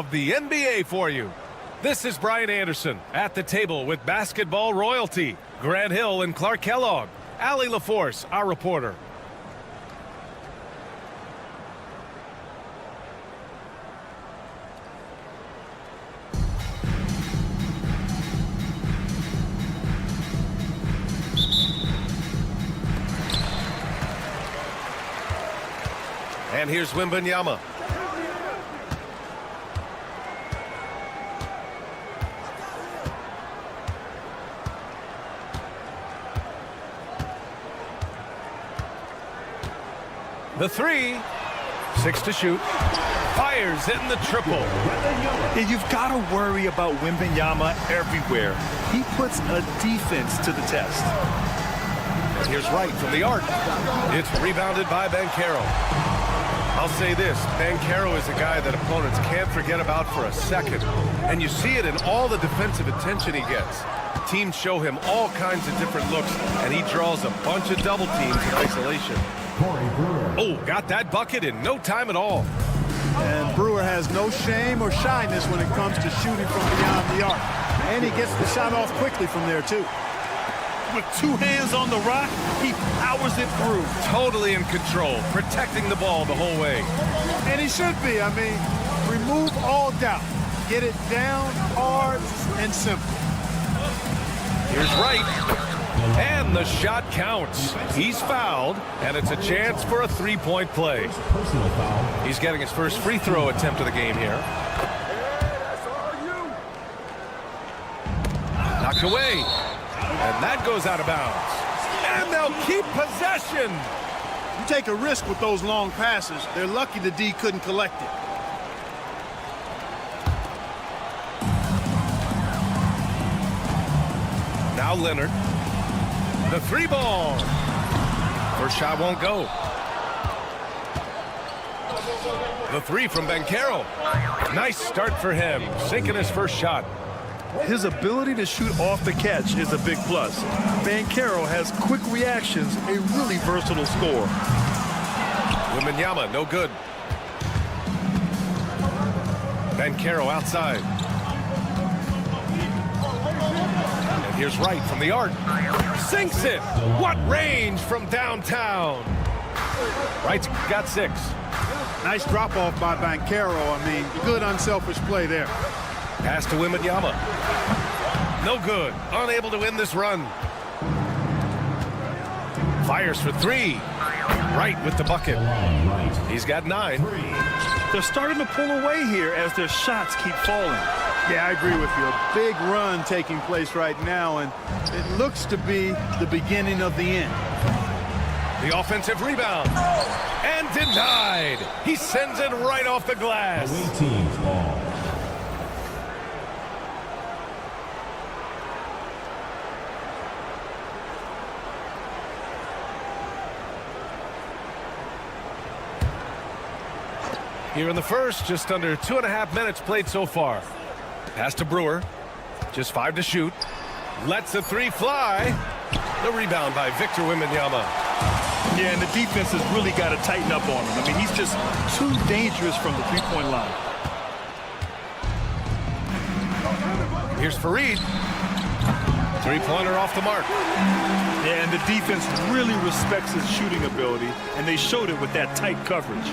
of the NBA for you. This is Brian Anderson at the table with basketball royalty. Grant Hill and Clark Kellogg. Allie LaForce, our reporter. And here's Wembanyama. The three, 6 to shoot, fires in the triple. Yeah, you've got to worry about Wembanyama everywhere. He puts a defense to the test. And here's Wright from the arc. It's rebounded by Banchero. I'll say this, Banchero is a guy that opponents can't forget about for a second. And you see it in all the defensive attention he gets. Teams show him all kinds of different looks, and he draws a bunch of double teams in isolation. Oh, got that bucket in no time at all. And Brewer has no shame or shyness when it comes to shooting from beyond the arc. And he gets the shot off quickly from there, too. With 2 hands on the rock, he powers it through. Totally in control, protecting the ball the whole way. And he should be. I mean, remove all doubt. Get it down, hard, and simple. Here's Wright. And the shot counts. He's fouled, and it's a chance for a three-point play. He's getting his first free throw attempt of the game here. Knocked away. And that goes out of bounds. And they'll keep possession. You take a risk with those long passes. They're lucky the D couldn't collect it. Now Leonard. The three ball. First shot won't go. The three from Banchero. Nice start for him, sinking his first shot. His ability to shoot off the catch is a big plus. Banchero has quick reactions, a really versatile scorer. Wembanyama, no good. Banchero outside. And here's Wright from the arc. Sinks it. What range from downtown. Wright's got 6. Nice drop-off by Banchero. I mean, good unselfish play there. Pass to Wembanyama. No good. Unable to win this run. Fires for 3. Wright with the bucket. He's got 9. They're starting to pull away here as their shots keep falling. Yeah, I agree with you. A big run taking place right now, and it looks to be the beginning of the end. The offensive rebound. And denied. He sends it right off the glass. Team's ball. Here in the first, just under 2.5 minutes played so far. Pass to Brewer. Just 5 to shoot. Lets the 3 fly. The rebound by Victor Wembanyama. Yeah, and the defense has really got to tighten up on him. I mean, he's just too dangerous from the three-point line. Here's Fareed. Three-pointer off the mark. Yeah, and the defense really respects his shooting ability, and they showed it with that tight coverage.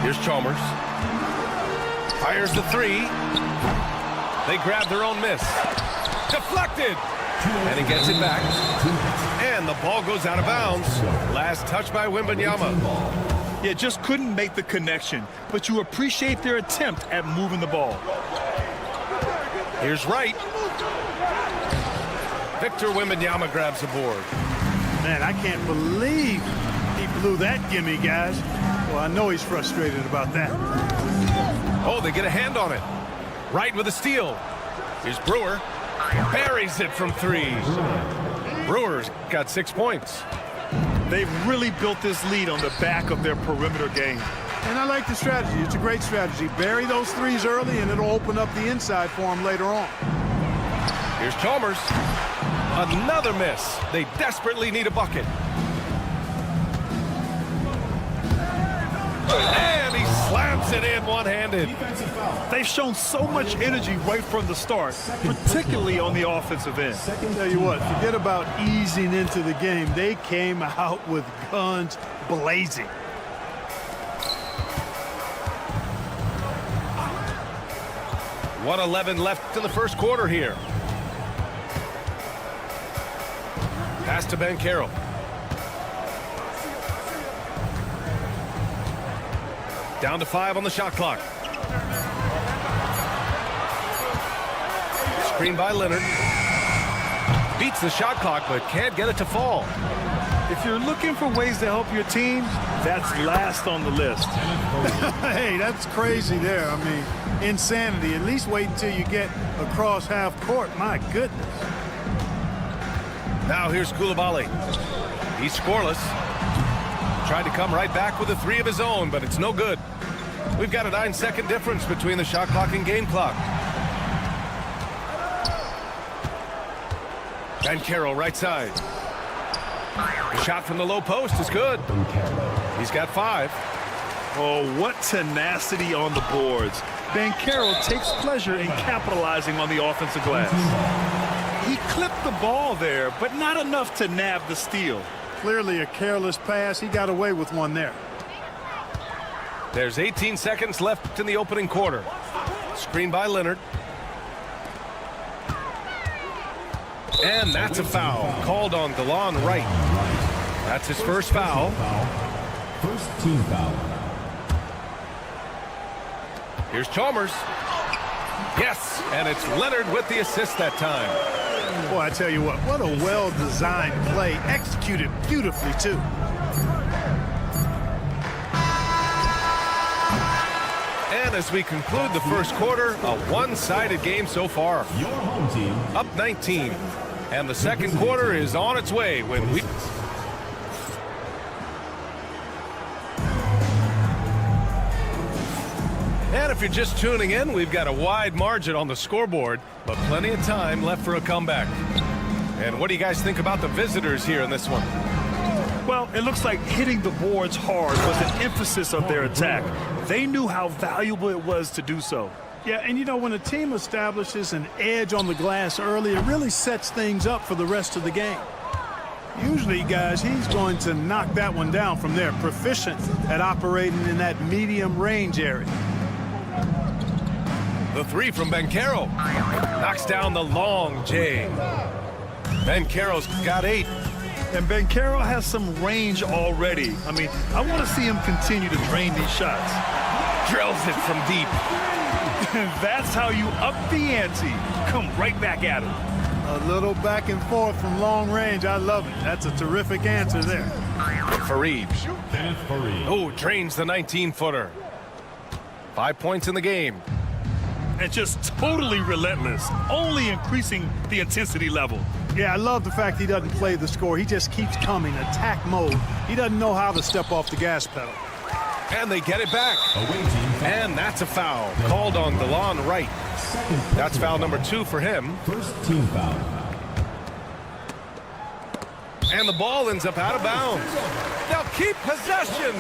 Here's Chalmers. Fires the 3. They grab their own miss. Deflected. And he gets it back. And the ball goes out of bounds. Last touch by Wembanyama. Yeah, just couldn't make the connection, but you appreciate their attempt at moving the ball. Here's Wright. Victor Wembanyama grabs the board. Man, I can't believe he blew that gimme, guys. Well, I know he's frustrated about that. Oh, they get a hand on it. Wright with a steal. Here's Brewer. Buries it from 3. Brewer's got 6 points. They've really built this lead on the back of their perimeter game. And I like the strategy. It's a great strategy. Bury those 3s early, and it'll open up the inside for him later on. Here's Chalmers. Another miss. They desperately need a bucket. And he slams it in one-handed. They've shown so much energy right from the start, particularly on the offensive end. Tell you what, forget about easing into the game. They came out with guns blazing. .111 left in the first quarter here. Pass to Banchero. Down to 5 on the shot clock. Screen by Leonard. Beats the shot clock, but can't get it to fall. If you're looking for ways to help your team, that's last on the list. Hey, that's crazy there. I mean, insanity. At least wait until you get across half court. My goodness. Now here's Koulibaly. He's scoreless. Tried to come right back with a 3 of his own, but it's no good. We've got a 9-second difference between the shot clock and game clock. Banchero right side. The shot from the low post is good. He's got 5. Oh, what tenacity on the boards. Banchero takes pleasure in capitalizing on the offensive glass. He clipped the ball there, but not enough to nab the steal. Clearly a careless pass. He got away with one there. There's 18 seconds left in the opening quarter. Screen by Leonard. And that's a foul called on DeLon Wright. That's his first foul. First team foul. Here's Chalmers. Yes, and it's Leonard with the assist that time. Boy, I tell you what a well-designed play. Executed beautifully, too. And as we conclude the first quarter, a one-sided game so far. Your home team Up 19. And the second quarter is on its way when we... And if you're just tuning in, we've got a wide margin on the scoreboard, but plenty of time left for a comeback. And what do you guys think about the visitors here in this one? Well, it looks like hitting the boards hard was an emphasis of their attack. They knew how valuable it was to do so. Yeah, and you know, when a team establishes an edge on the glass early, it really sets things up for the rest of the game. Usually, guys, he's going to knock that one down from there. Proficient at operating in that medium range area. The 3 from Banchero. Knocks down the long J. Banchero's got 8. And Banchero has some range already. I mean, I want to see him continue to drain these shots. Drills it from deep. That's how you up the ante. Come right back at him. A little back and forth from long range. I love it. That's a terrific answer there. Fareed. Oh, drains the 19-footer. 5 points in the game. And just totally relentless, only increasing the intensity level. Yeah, I love the fact he doesn't play the score. He just keeps coming, attack mode. He doesn't know how to step off the gas pedal. And they get it back. And that's a foul called on DeLon Wright. That's foul number 2 for him. First team foul. And the ball ends up out of bounds. They'll keep possession.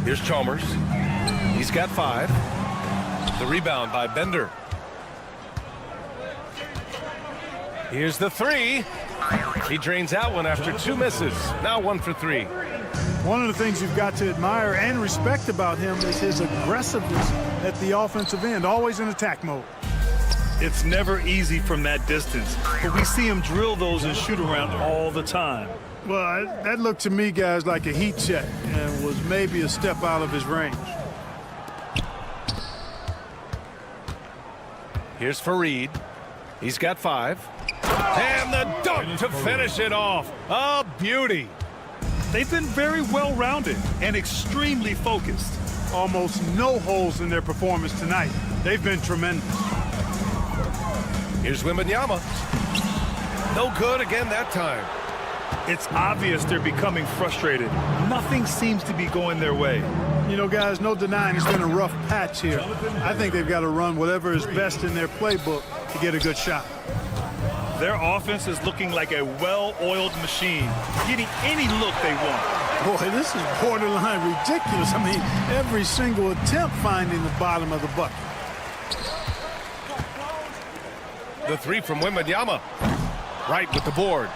Here's Chalmers. He's got 5. The rebound by Bender. Here's the 3. He drains out one after 2 misses. Now 1 for 3. One of the things you've got to admire and respect about him is his aggressiveness at the offensive end, always in attack mode. It's never easy from that distance, but we see him drill those and shoot around all the time. Well, that looked to me, guys, like a heat check and was maybe a step out of his range. Here's Fareed. He's got 5. And the dunk to finish it off. A beauty. They've been very well-rounded and extremely focused. Almost no holes in their performance tonight. They've been tremendous. Here's Wembanyama. No good again that time. It's obvious they're becoming frustrated. Nothing seems to be going their way. You know, guys, no denying it's been a rough patch here. I think they've got to run whatever is best in their playbook to get a good shot. Their offense is looking like a well-oiled machine, getting any look they want. Boy, this is borderline ridiculous. I mean, every single attempt finding the bottom of the bucket. The three from Wembanyama. Right with the board.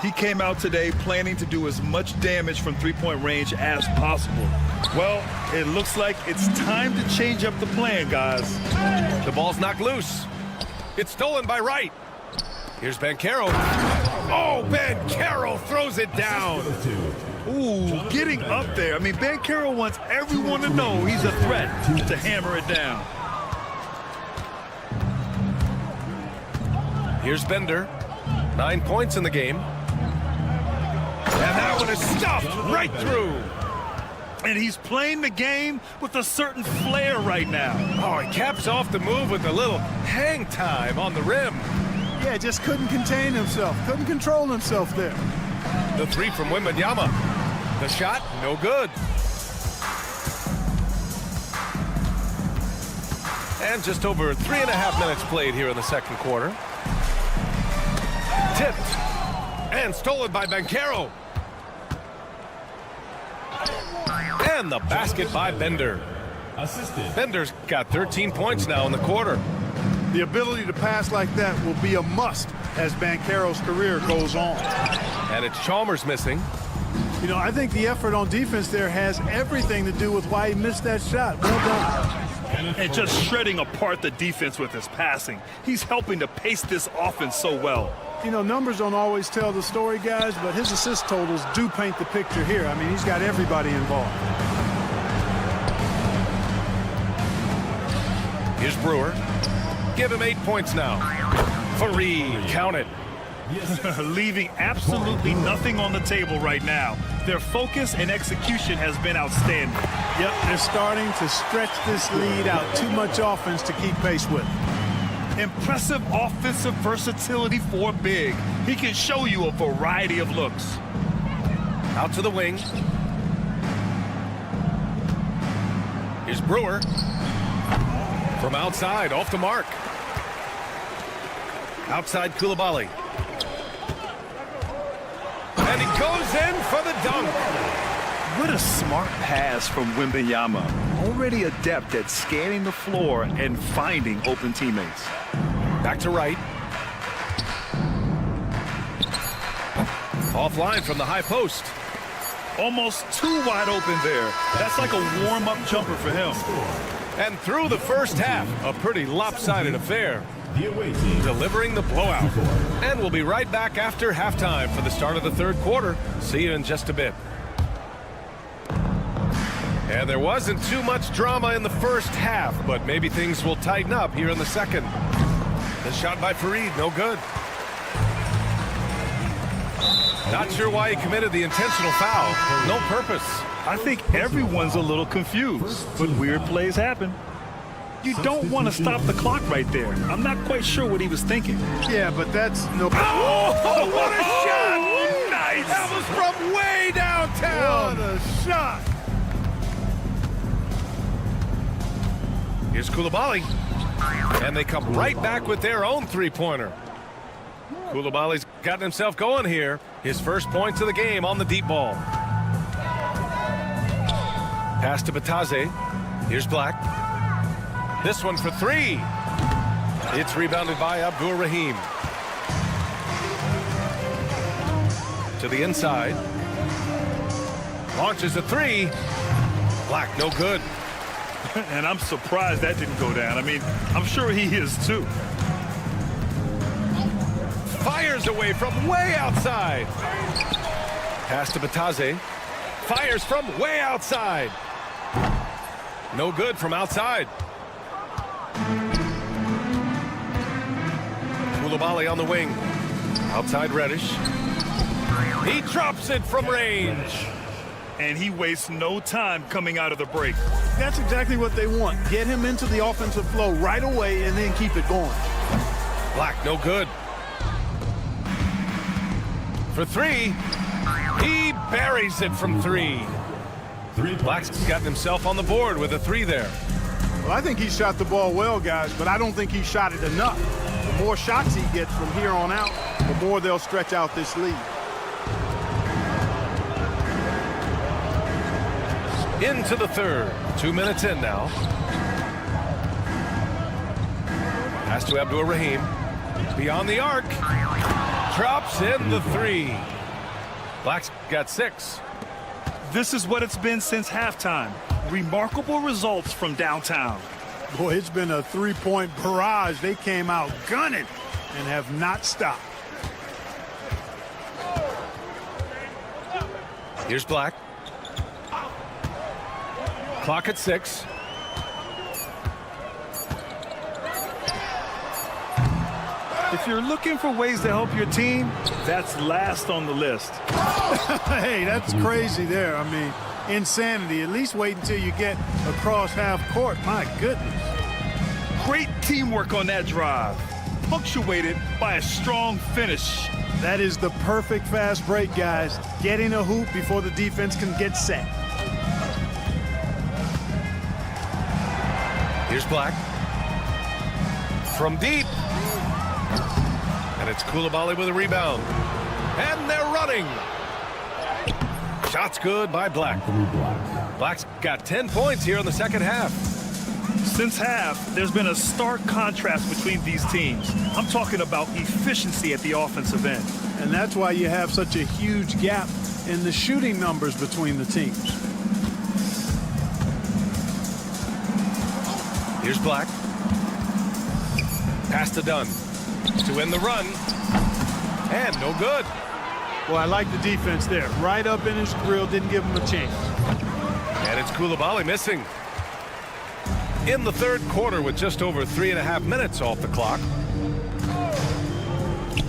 He came out today planning to do as much damage from three-point range as possible. Well, it looks like it's time to change up the plan, guys. The ball's knocked loose. It's stolen by Wright. Here's Banchero. Oh, Banchero throws it down. Ooh, getting up there. I mean, Banchero wants everyone to know he's a threat to hammer it down. Here's Bender. 9 points in the game. And that one is stuffed right through. And he's playing the game with a certain flair right now. Oh, he caps off the move with a little hang time on the rim. Yeah, just couldn't contain himself. Couldn't control himself there. The three from Wembanyama. The shot, no good. And just over 3.5 minutes played here in the second quarter. Tipped. And stolen by Banchero. And the basket by Bender. Assisted. Bender's got 13 points now in the quarter. The ability to pass like that will be a must as Banchero's career goes on. And it's Chalmers missing. You know, I think the effort on defense there has everything to do with why he missed that shot. Well done. And just shredding apart the defense with his passing. He's helping to pace this offense so well. You know, numbers don't always tell the story, guys, but his assist totals do paint the picture here. I mean, he's got everybody involved. Here's Brewer. Give him 8 points now. Fareed, count it. Leaving absolutely nothing on the table right now. Their focus and execution has been outstanding. Yep, they're starting to stretch this lead out. Too much offense to keep pace with. Impressive offensive versatility for big. He can show you a variety of looks. Out to the wing. Here's Brewer. From outside, off the mark. Outside Coulibaly. And he goes in for the dunk. What a smart pass from Wembanyama. Already adept at scanning the floor and finding open teammates. Back to Wright. Offline from the high post. Almost too wide open there. That's like a warm-up jumper for him. And through the first half, a pretty lopsided affair. The away team. Delivering the blowout. And we'll be right back after halftime for the start of the third quarter. See you in just a bit. And there wasn't too much drama in the first half, but maybe things will tighten up here in the second. The shot by Fareed, no good. Not sure why he committed the intentional foul. No purpose. I think everyone's a little confused, but weird plays happen. You don't want to stop the clock right there. I'm not quite sure what he was thinking. Yeah, but that's no... Oh, what a shot! Nice! That was from way downtown! What a shot! Here's Coulibaly. And they come right back with their own three-pointer. Koulibaly's gotten himself going here. His first points of the game on the deep ball. Pass to Bataze. Here's Black. This one for three. It's rebounded by Abdur-Rahim. To the inside. Launches a three. Black, no good. And I'm surprised that didn't go down. I mean, I'm sure he is too. Fires away from way outside. Pass to Bataze. Fires from way outside. No good from outside. Coulibaly on the wing. Outside Reddish. He drops it from range. And he wastes no time coming out of the break. That's exactly what they want. Get him into the offensive flow right away and then keep it going. Black, no good. For three. He buries it from three. Black's got himself on the board with a 3 there. Well, I think he shot the ball well, guys, but I don't think he shot it enough. The more shots he gets from here on out, the more they'll stretch out this lead. Into the third. 2 minutes in now. Pass to Abdur-Rahim. Beyond the arc. Drops in the 3. Black's got 6. This is what it's been since halftime. Remarkable results from downtown. Boy, it's been a three-point barrage. They came out gunning and have not stopped. Here's Black. Clock at 6. If you're looking for ways to help your team, that's last on the list. Hey, that's crazy there. I mean, insanity. At least wait until you get across half court. My goodness. Great teamwork on that drive, punctuated by a strong finish. That is the perfect fast break, guys. Getting a hoop before the defense can get set. Here's Black. From deep. And it's Coulibaly with a rebound. And they're running. Shot's good by Black. Black's got 10 points here in the second half. Since half, there's been a stark contrast between these teams. I'm talking about efficiency at the offensive end. And that's why you have such a huge gap in the shooting numbers between the teams. Here's Black. Pass to Dunn. To end the run. And no good. Well, I like the defense there. Right up in his grill, didn't give him a chance. And it's Coulibaly missing. In the third quarter with just over 3.5 minutes off the clock.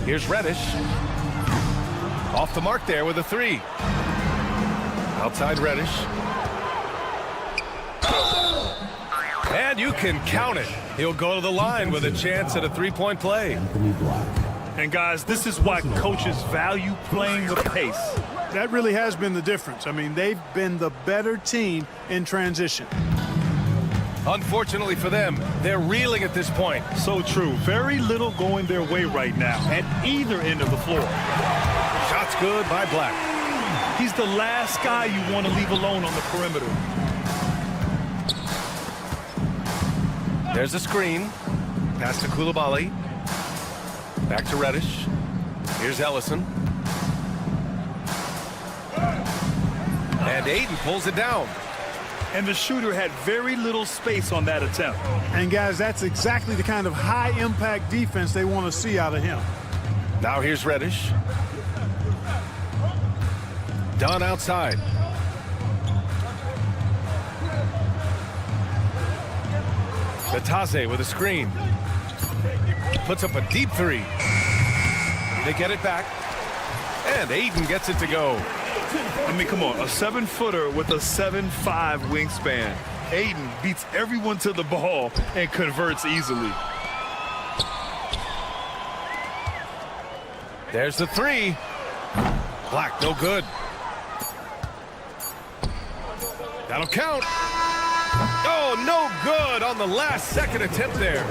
Here's Reddish. Off the mark there with a 3. Outside Reddish. And you can count it. He'll go to the line with a chance at a 3-point play. And guys, this is why coaches value playing with pace. That really has been the difference. I mean, they've been the better team in transition. Unfortunately for them, they're reeling at this point. So true. Very little going their way right now at either end of the floor. Shot's good by Black. He's the last guy you want to leave alone on the perimeter. There's a screen. Pass to Coulibaly. Back to Reddish. Here's Ellison. And Aiden pulls it down. And the shooter had very little space on that attempt. And guys, that's exactly the kind of high-impact defense they want to see out of him. Now here's Reddish. Dunn outside. Batase with a screen. Puts up a deep 3. They get it back. And Aiden gets it to go. I mean, come on, a 7-footer with a 7'5" wingspan. Aiden beats everyone to the ball and converts easily. There's the 3. Black, no good. That'll count. Oh, no good on the last second attempt there.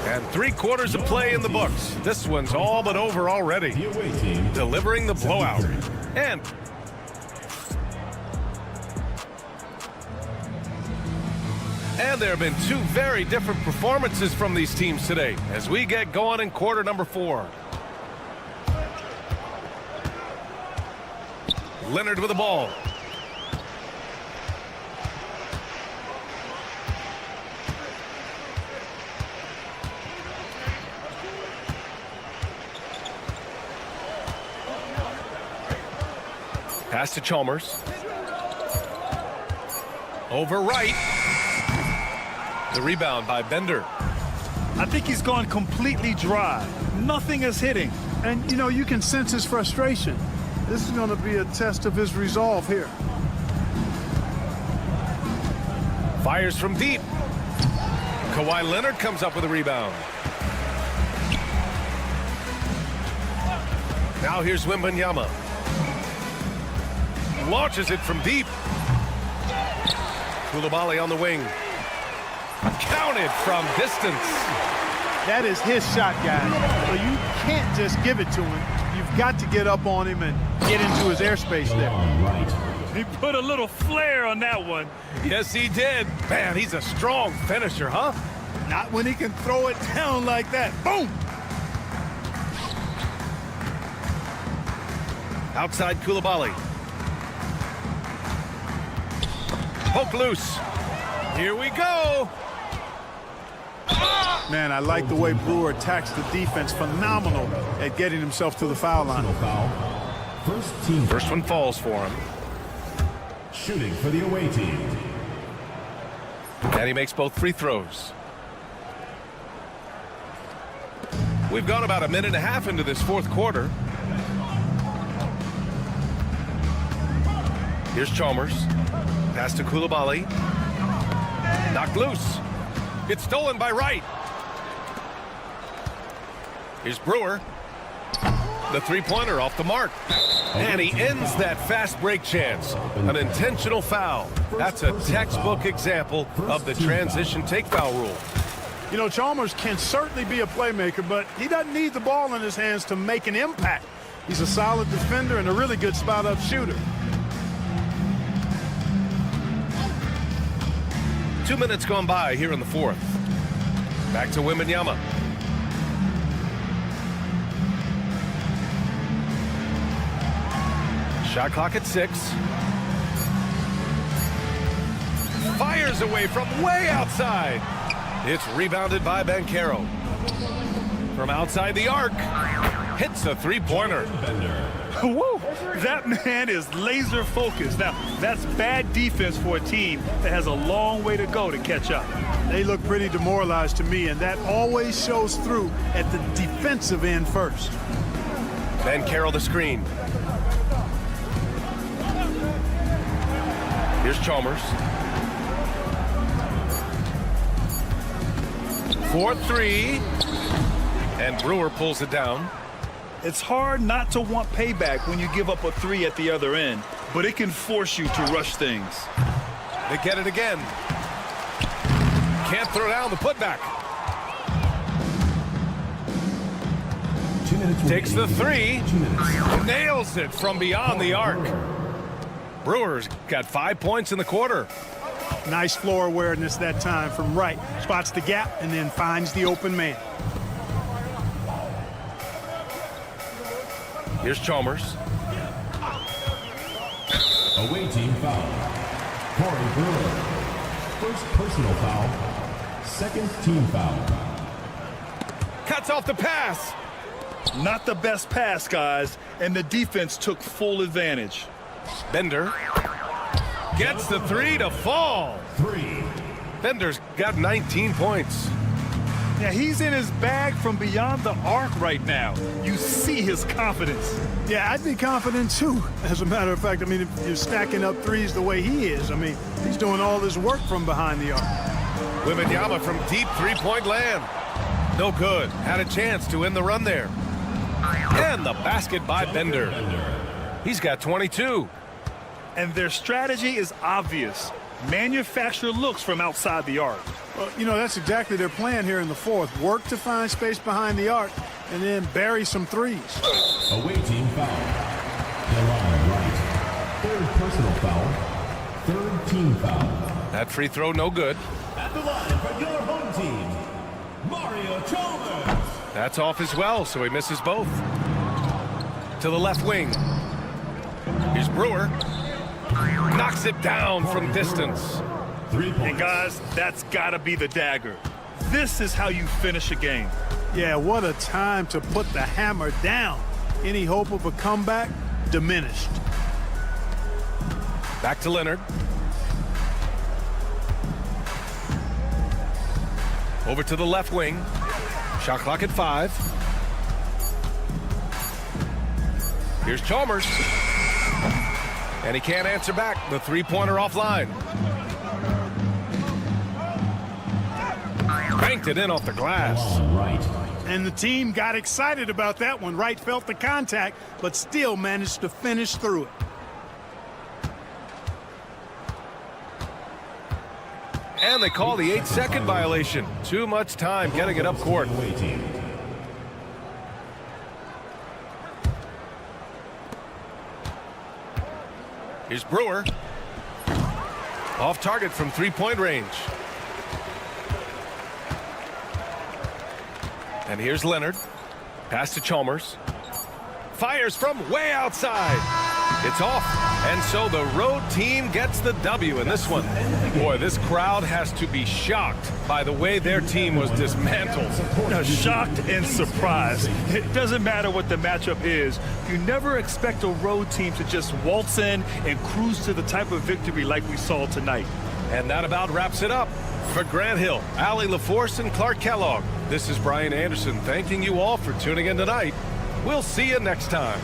And 3/4 of play in the books. This one's all but over already. Delivering the blowout. And there have been 2 very different performances from these teams today as we get going in quarter number 4. Leonard with the ball. Pass to Chalmers. Over right. The rebound by Bender. I think he's gone completely dry. Nothing is hitting. And, you know, you can sense his frustration. This is going to be a test of his resolve here. Fires from deep. Kawhi Leonard comes up with a rebound. Now here's Wembanyama. Launches it from deep. Koulibaly on the wing. Counted from distance. That is his shot, guys. So you can't just give it to him. You've got to get up on him and get into his airspace there. He put a little flair on that one. Yes, he did. Man, he's a strong finisher, huh? Not when he can throw it down like that. Boom! Outside Koulibaly. Poke loose. Here we go. Man, I like the way Brewer attacks the defense. Phenomenal at getting himself to the foul line. First one falls for him. Shooting for the away team. And he makes both free throws. We've gone about a minute and a half into this fourth quarter. Here's Chalmers. Pass to Koulibaly. Knocked loose. It's stolen by Wright. Here's Brewer. The three-pointer off the mark. And he ends that fast break chance. An intentional foul. That's a textbook example of the transition take foul rule. You know, Chalmers can certainly be a playmaker, but he doesn't need the ball in his hands to make an impact. He's a solid defender and a really good spot-up shooter. 2 minutes gone by here in the fourth. Back to Wembanyama. Shot clock at 6. Fires away from way outside. It's rebounded by Banchero. From outside the arc. Hits a three-pointer. Woo! That man is laser focused. Now, that's bad defense for a team that has a long way to go to catch up. They look pretty demoralized to me, and that always shows through at the defensive end first. Banchero the screen. Here's Chalmers. 4-3. And Brewer pulls it down. It's hard not to want payback when you give up a three at the other end, but it can force you to rush things. They get it again. Can't throw down the putback. 2 minutes. Takes the three. Nails it from beyond the arc. Brewers got 5 points in the quarter. Nice floor awareness that time from Wright. Spots the gap and then finds the open man. Here's Chalmers. Away team foul. Corey Brewer. First personal foul. Second team foul. Cuts off the pass. Not the best pass, guys, and the defense took full advantage. Bender gets the three to fall. 3. Bender's got 19 points. Yeah, he's in his bag from beyond the arc right now. You see his confidence. Yeah, I'd be confident too. As a matter of fact, I mean, if you're stacking up threes the way he is, I mean, he's doing all this work from behind the arc. Wembanyama from deep three-point land. No good. Had a chance to end the run there. And the basket by Bender. He's got 22. And their strategy is obvious. Manufacture looks from outside the arc. Well, you know, that's exactly their plan here in the fourth. Work to find space behind the arc and then bury some threes. Away team foul. Delon Wright. Third personal foul. Third team foul. That free throw no good. At the line for your home team, Mario Chalmers. That's off as well, so he misses both. To the left wing. Here's Brewer. Knocks it down from distance. 3 points. And guys, that's got to be the dagger. This is how you finish a game. Yeah, what a time to put the hammer down. Any hope of a comeback diminished. Back to Leonard. Over to the left wing. Shot clock at 5. Here's Chalmers. And he can't answer back. The three-pointer offline. Banked it in off the glass. Delon Wright. And the team got excited about that one. Wright felt the contact, but still managed to finish through it. And they call the 8-second violation. Too much time getting it up court. Away team. Here's Brewer. Off target from three-point range. And here's Leonard. Pass to Chalmers. Fires from way outside. It's off. And so the road team gets the W in this one. Boy, this crowd has to be shocked by the way their team was dismantled. Shocked and surprised. It doesn't matter what the matchup is. You never expect a road team to just waltz in and cruise to the type of victory like we saw tonight. And that about wraps it up. For Grant Hill, Allie LaForce, and Clark Kellogg, this is Brian Anderson thanking you all for tuning in tonight. We'll see you next time.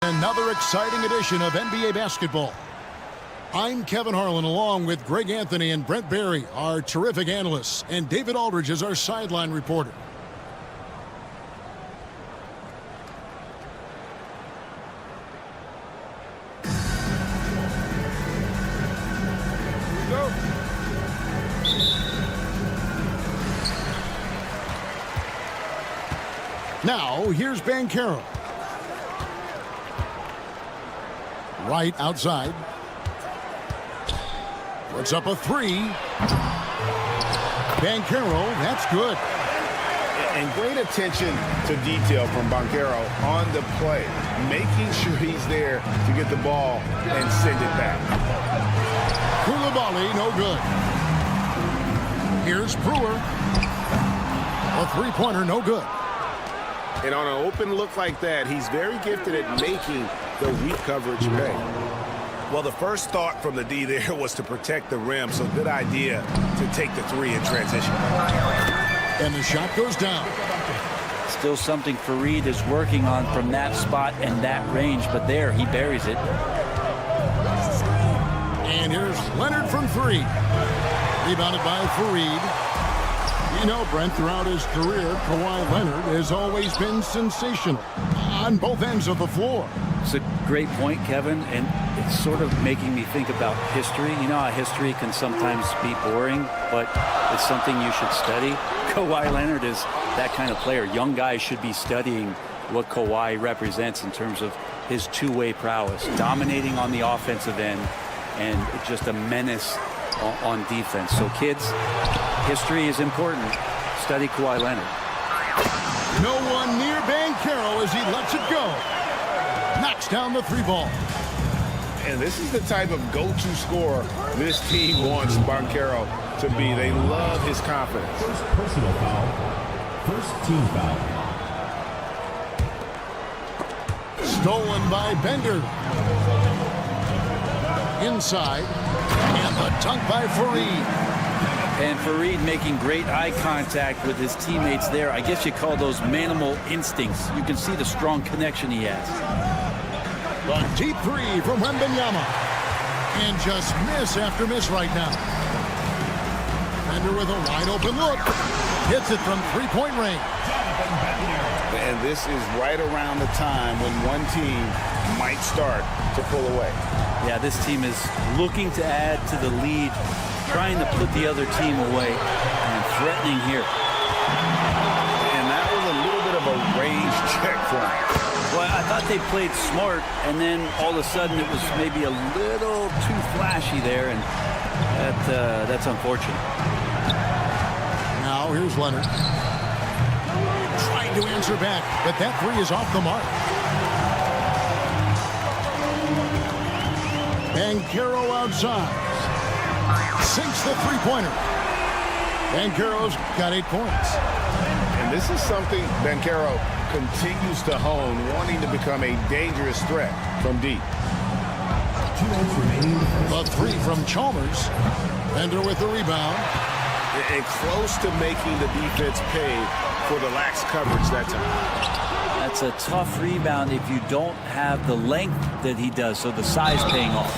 Another exciting edition of NBA basketball. I'm Kevin Harlan along with Greg Anthony and Brent Barry, our terrific analysts, and David Aldridge is our sideline reporter. Now, here's Banchero. Right outside. Puts up a three. Banchero, that's good. And great attention to detail from Banchero on the play, making sure he's there to get the ball and send it back. Koulibaly, no good. Here's Brewer. A three-pointer, no good. And on an open look like that, he's very gifted at making the weak coverage pay. Well, the first thought from the D there was to protect the rim, so good idea to take the three in transition. And the shot goes down. Still something Fareed is working on from that spot and that range, but there he buries it. And here's Leonard from three. Rebounded by Fareed. You know, Brent, throughout his career, Kawhi Leonard has always been sensational on both ends of the floor. It's a great point, Kevin, and it's sort of making me think about history. You know how history can sometimes be boring, but it's something you should study. Kawhi Leonard is that kind of player. Young guys should be studying what Kawhi represents in terms of his two-way prowess, dominating on the offensive end, and just a menace on defense. So kids, history is important. Study Kawhi Leonard. No one near Banchero as he lets it go. Knocks down the three ball. And this is the type of go-to scorer this team wants Banchero to be. They love his confidence. First personal foul. First team foul. Stolen by Bender. Inside. And the dunk by Fareed. And Fareed making great eye contact with his teammates there. I guess you call those manimal instincts. You can see the strong connection he has. The deep three from Wembanyama. And just miss after miss right now. Bender with a wide open look. Hits it from three-point range. And this is right around the time when one team might start to pull away. Yeah, this team is looking to add to the lead, trying to put the other team away, and threatening here. And that was a little bit of a range check for him. Well, I thought they played smart, and then all of a sudden it was maybe a little too flashy there, and that's unfortunate. Now here's Leonard. Trying to answer back, but that three is off the mark. Banchero outside. Sinks the three-pointer. Banchero's got 8 points. And this is something Banchero continues to hone, wanting to become a dangerous threat from deep. 2 minutes remaining. The three from Chalmers. Bender with the rebound. And close to making the defense pay for the lax coverage that time. That's a tough rebound if you don't have the length that he does, so the size paying off.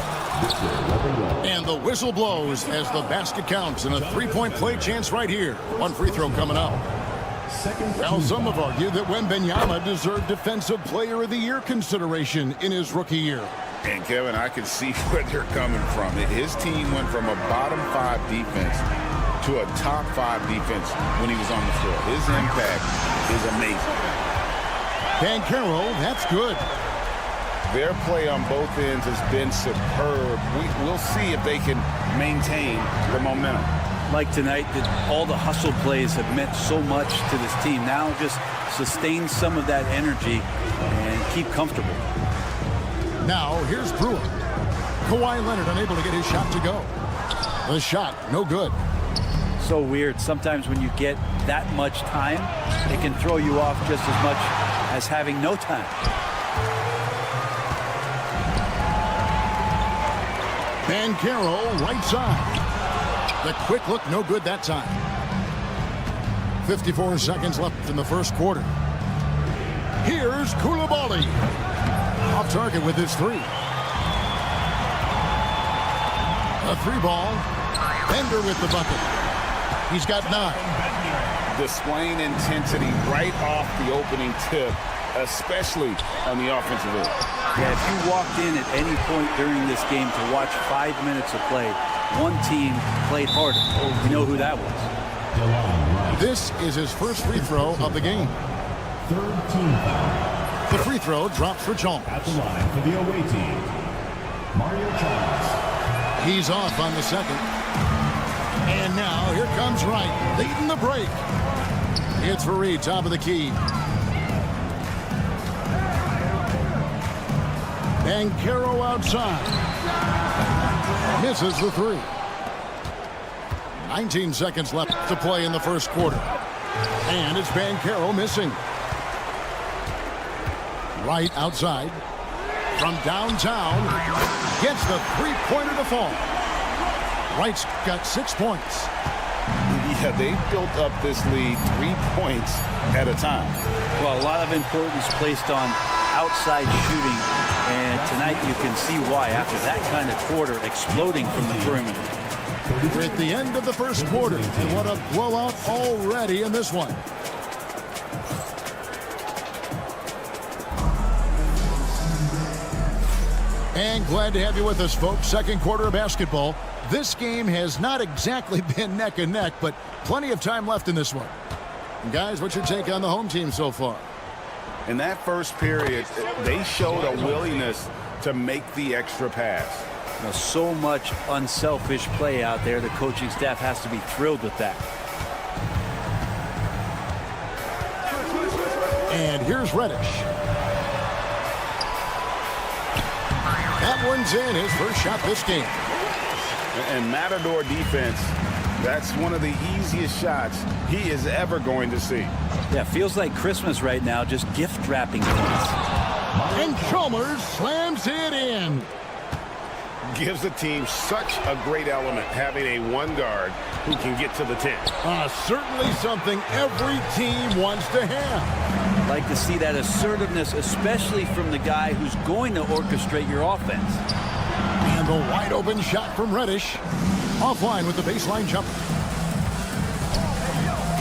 And the whistle blows as the basket counts, and a three-point play chance right here. One free throw coming up. Now, some have argued that Wembanyama deserved Defensive Player of the Year consideration in his rookie year. And, Kevin, I can see where they're coming from. His team went from a bottom 5 defense to a top 5 defense when he was on the floor. His impact is amazing. Banchero, that's good. Their play on both ends has been superb. We'll see if they can maintain the momentum. Like tonight, that all the hustle plays have meant so much to this team. Now just sustain some of that energy and keep comfortable. Now, here's Brewer. Kawhi Leonard unable to get his shot to go. The shot, no good. So weird. Sometimes when you get that much time, it can throw you off just as much as having no time. Banchero, right side. The quick look, no good that time. 54 seconds left in the first quarter. Here's Koulibaly. Off target with his three. A three ball. Bender with the bucket. He's got 9. Displaying intensity right off the opening tip, especially on the offensive end. Yeah, if you walked in at any point during this game to watch 5 minutes of play, one team played harder. You know who that was. This is his first free throw of the game. Third team foul. The free throw drops for Chalmers. At the line for the away team, Mario Chalmers. He's off on the second. And now here comes Wright, leading the break. It's for Reed, top of the key. Bancaro outside. Misses the three. 19 seconds left to play in the first quarter. And it's Bancaro missing. Wright outside. From downtown. Gets the three-pointer to fall. Wright's got 6 points. Yeah, they built up this lead 3 points at a time. Well, a lot of importance placed on outside shooting, and tonight you can see why after that kind of quarter exploding from the perimeter. We're at the end of the first quarter, and what a blowout already in this one. And glad to have you with us, folks. Second quarter of basketball. This game has not exactly been neck and neck, but plenty of time left in this one. And guys, what's your take on the home team so far? In that first period, they showed a willingness to make the extra pass. Now, so much unselfish play out there. The coaching staff has to be thrilled with that. And here's Reddish. That one's in, his first shot this game. And Matador defense, that's one of the easiest shots he is ever going to see. Yeah, feels like Christmas right now, just gift wrapping points. And Chalmers slams it in. Gives the team such a great element having a one guard who can get to the 10. Certainly something every team wants to have. Like to see that assertiveness, especially from the guy who's going to orchestrate your offense. And the wide open shot from Reddish. Offline with the baseline jumper.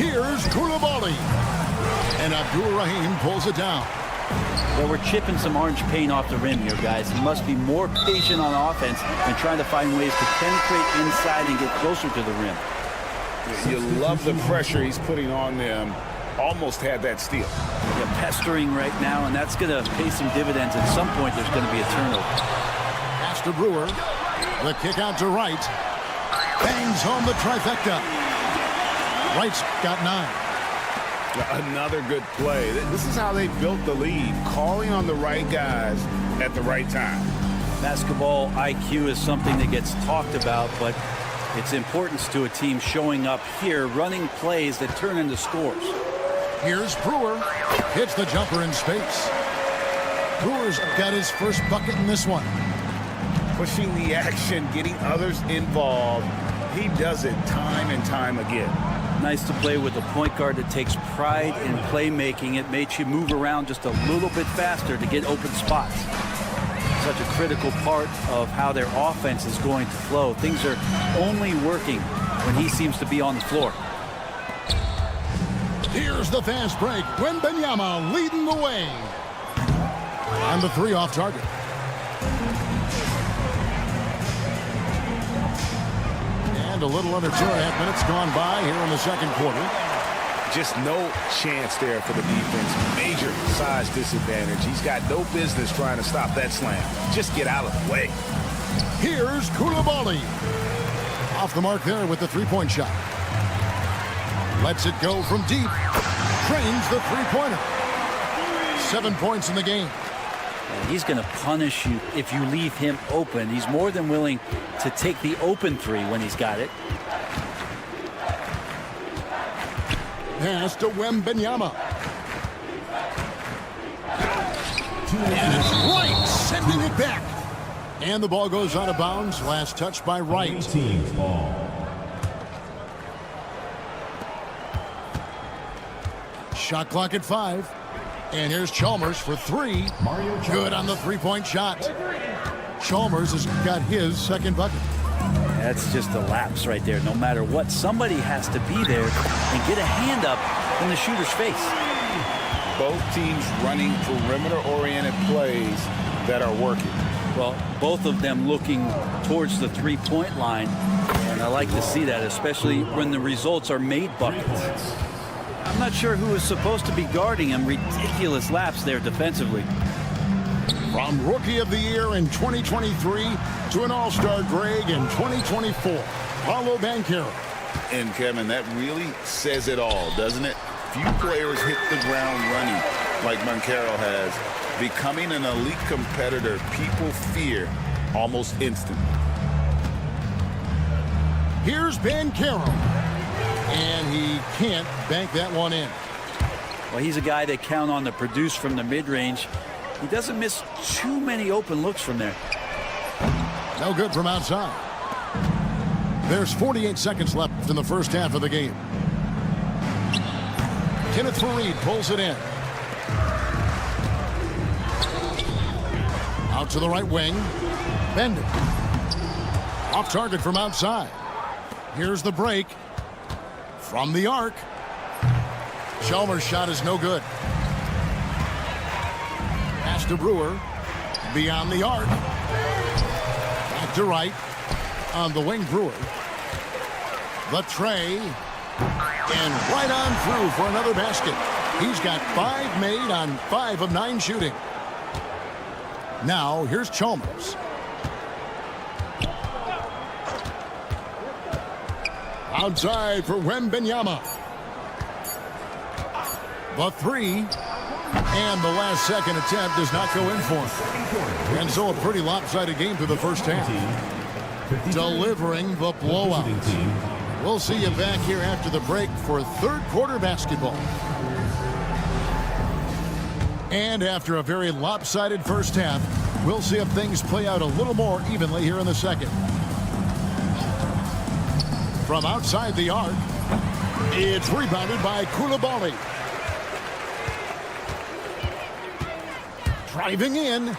Here's Koulibaly. And Abdul Rahim pulls it down. Well, we're chipping some orange paint off the rim here, guys. He must be more patient on offense and trying to find ways to penetrate inside and get closer to the rim. You love the pressure he's putting on them. Almost had that steal. Yeah, pestering right now, and that's going to pay some dividends. At some point, there's going to be a turnover. Pass to Brewer. The kick out to Wright. Bangs home the trifecta. Wright's got 9. Another good play. This is how they built the lead, calling on the right guys at the right time. Basketball IQ is something that gets talked about, but its importance to a team showing up here, running plays that turn into scores. Here's Brewer. Hits the jumper in space. Brewer's got his first bucket in this one. Pushing the action, getting others involved. He does it time and time again. Nice to play with a point guard that takes pride in playmaking. It makes you move around just a little bit faster to get open spots. Such a critical part of how their offense is going to flow. Things are only working when he seems to be on the floor. Here's the fast break. Wembanyama leading the way. And the three off target. And a little under 2.5 minutes gone by here in the second quarter. Just no chance there for the defense. Major size disadvantage. He's got no business trying to stop that slam. Just get out of the way. Here's Koulibaly. Off the mark there with the three-point shot. Lets it go from deep. Trains the three-pointer. 7 points in the game. And he's going to punish you if you leave him open. He's more than willing to take the open three when he's got it. Pass to Wembanyama. And it's Wright sending it back. And the ball goes out of bounds. Last touch by Wright. Team's ball. Shot clock at 5. And here's Chalmers for three. Good on the three-point shot. Chalmers has got his second bucket. That's just a lapse right there. No matter what, somebody has to be there and get a hand up in the shooter's face. Both teams running perimeter-oriented plays that are working. Well, both of them looking towards the three-point line, and I like to see that, especially when the results are made buckets. I'm not sure who is supposed to be guarding him. Ridiculous lapse there defensively. From Rookie of the Year in 2023 to an All-Star Greg in 2024, Paolo Banchero. And, Kevin, that really says it all, doesn't it? Few players hit the ground running like Banchero has. Becoming an elite competitor, people fear almost instantly. Here's Banchero. And he can't bank that one in. Well, he's a guy they count on to produce from the mid-range. He doesn't miss too many open looks from there. No good from outside. There's 48 seconds left in the first half of the game. Kenneth Faried pulls it in. Out to the right wing. Bender. Off target from outside. Here's the break. From the arc. Chalmers' shot is no good. Pass to Brewer. Beyond the arc. Back to right. On the wing, Brewer. The tray. And right on through for another basket. He's got 5 made on 5 of 9 shooting. Now, here's Chalmers. Outside for Wembanyama. The three. And the last second attempt does not go in for him. And so a pretty lopsided game through the first half. Delivering the blowout. We'll see you back here after the break for third quarter basketball. And after a very lopsided first half, we'll see if things play out a little more evenly here in the second. From outside the arc, it's rebounded by Koulibaly. Driving in,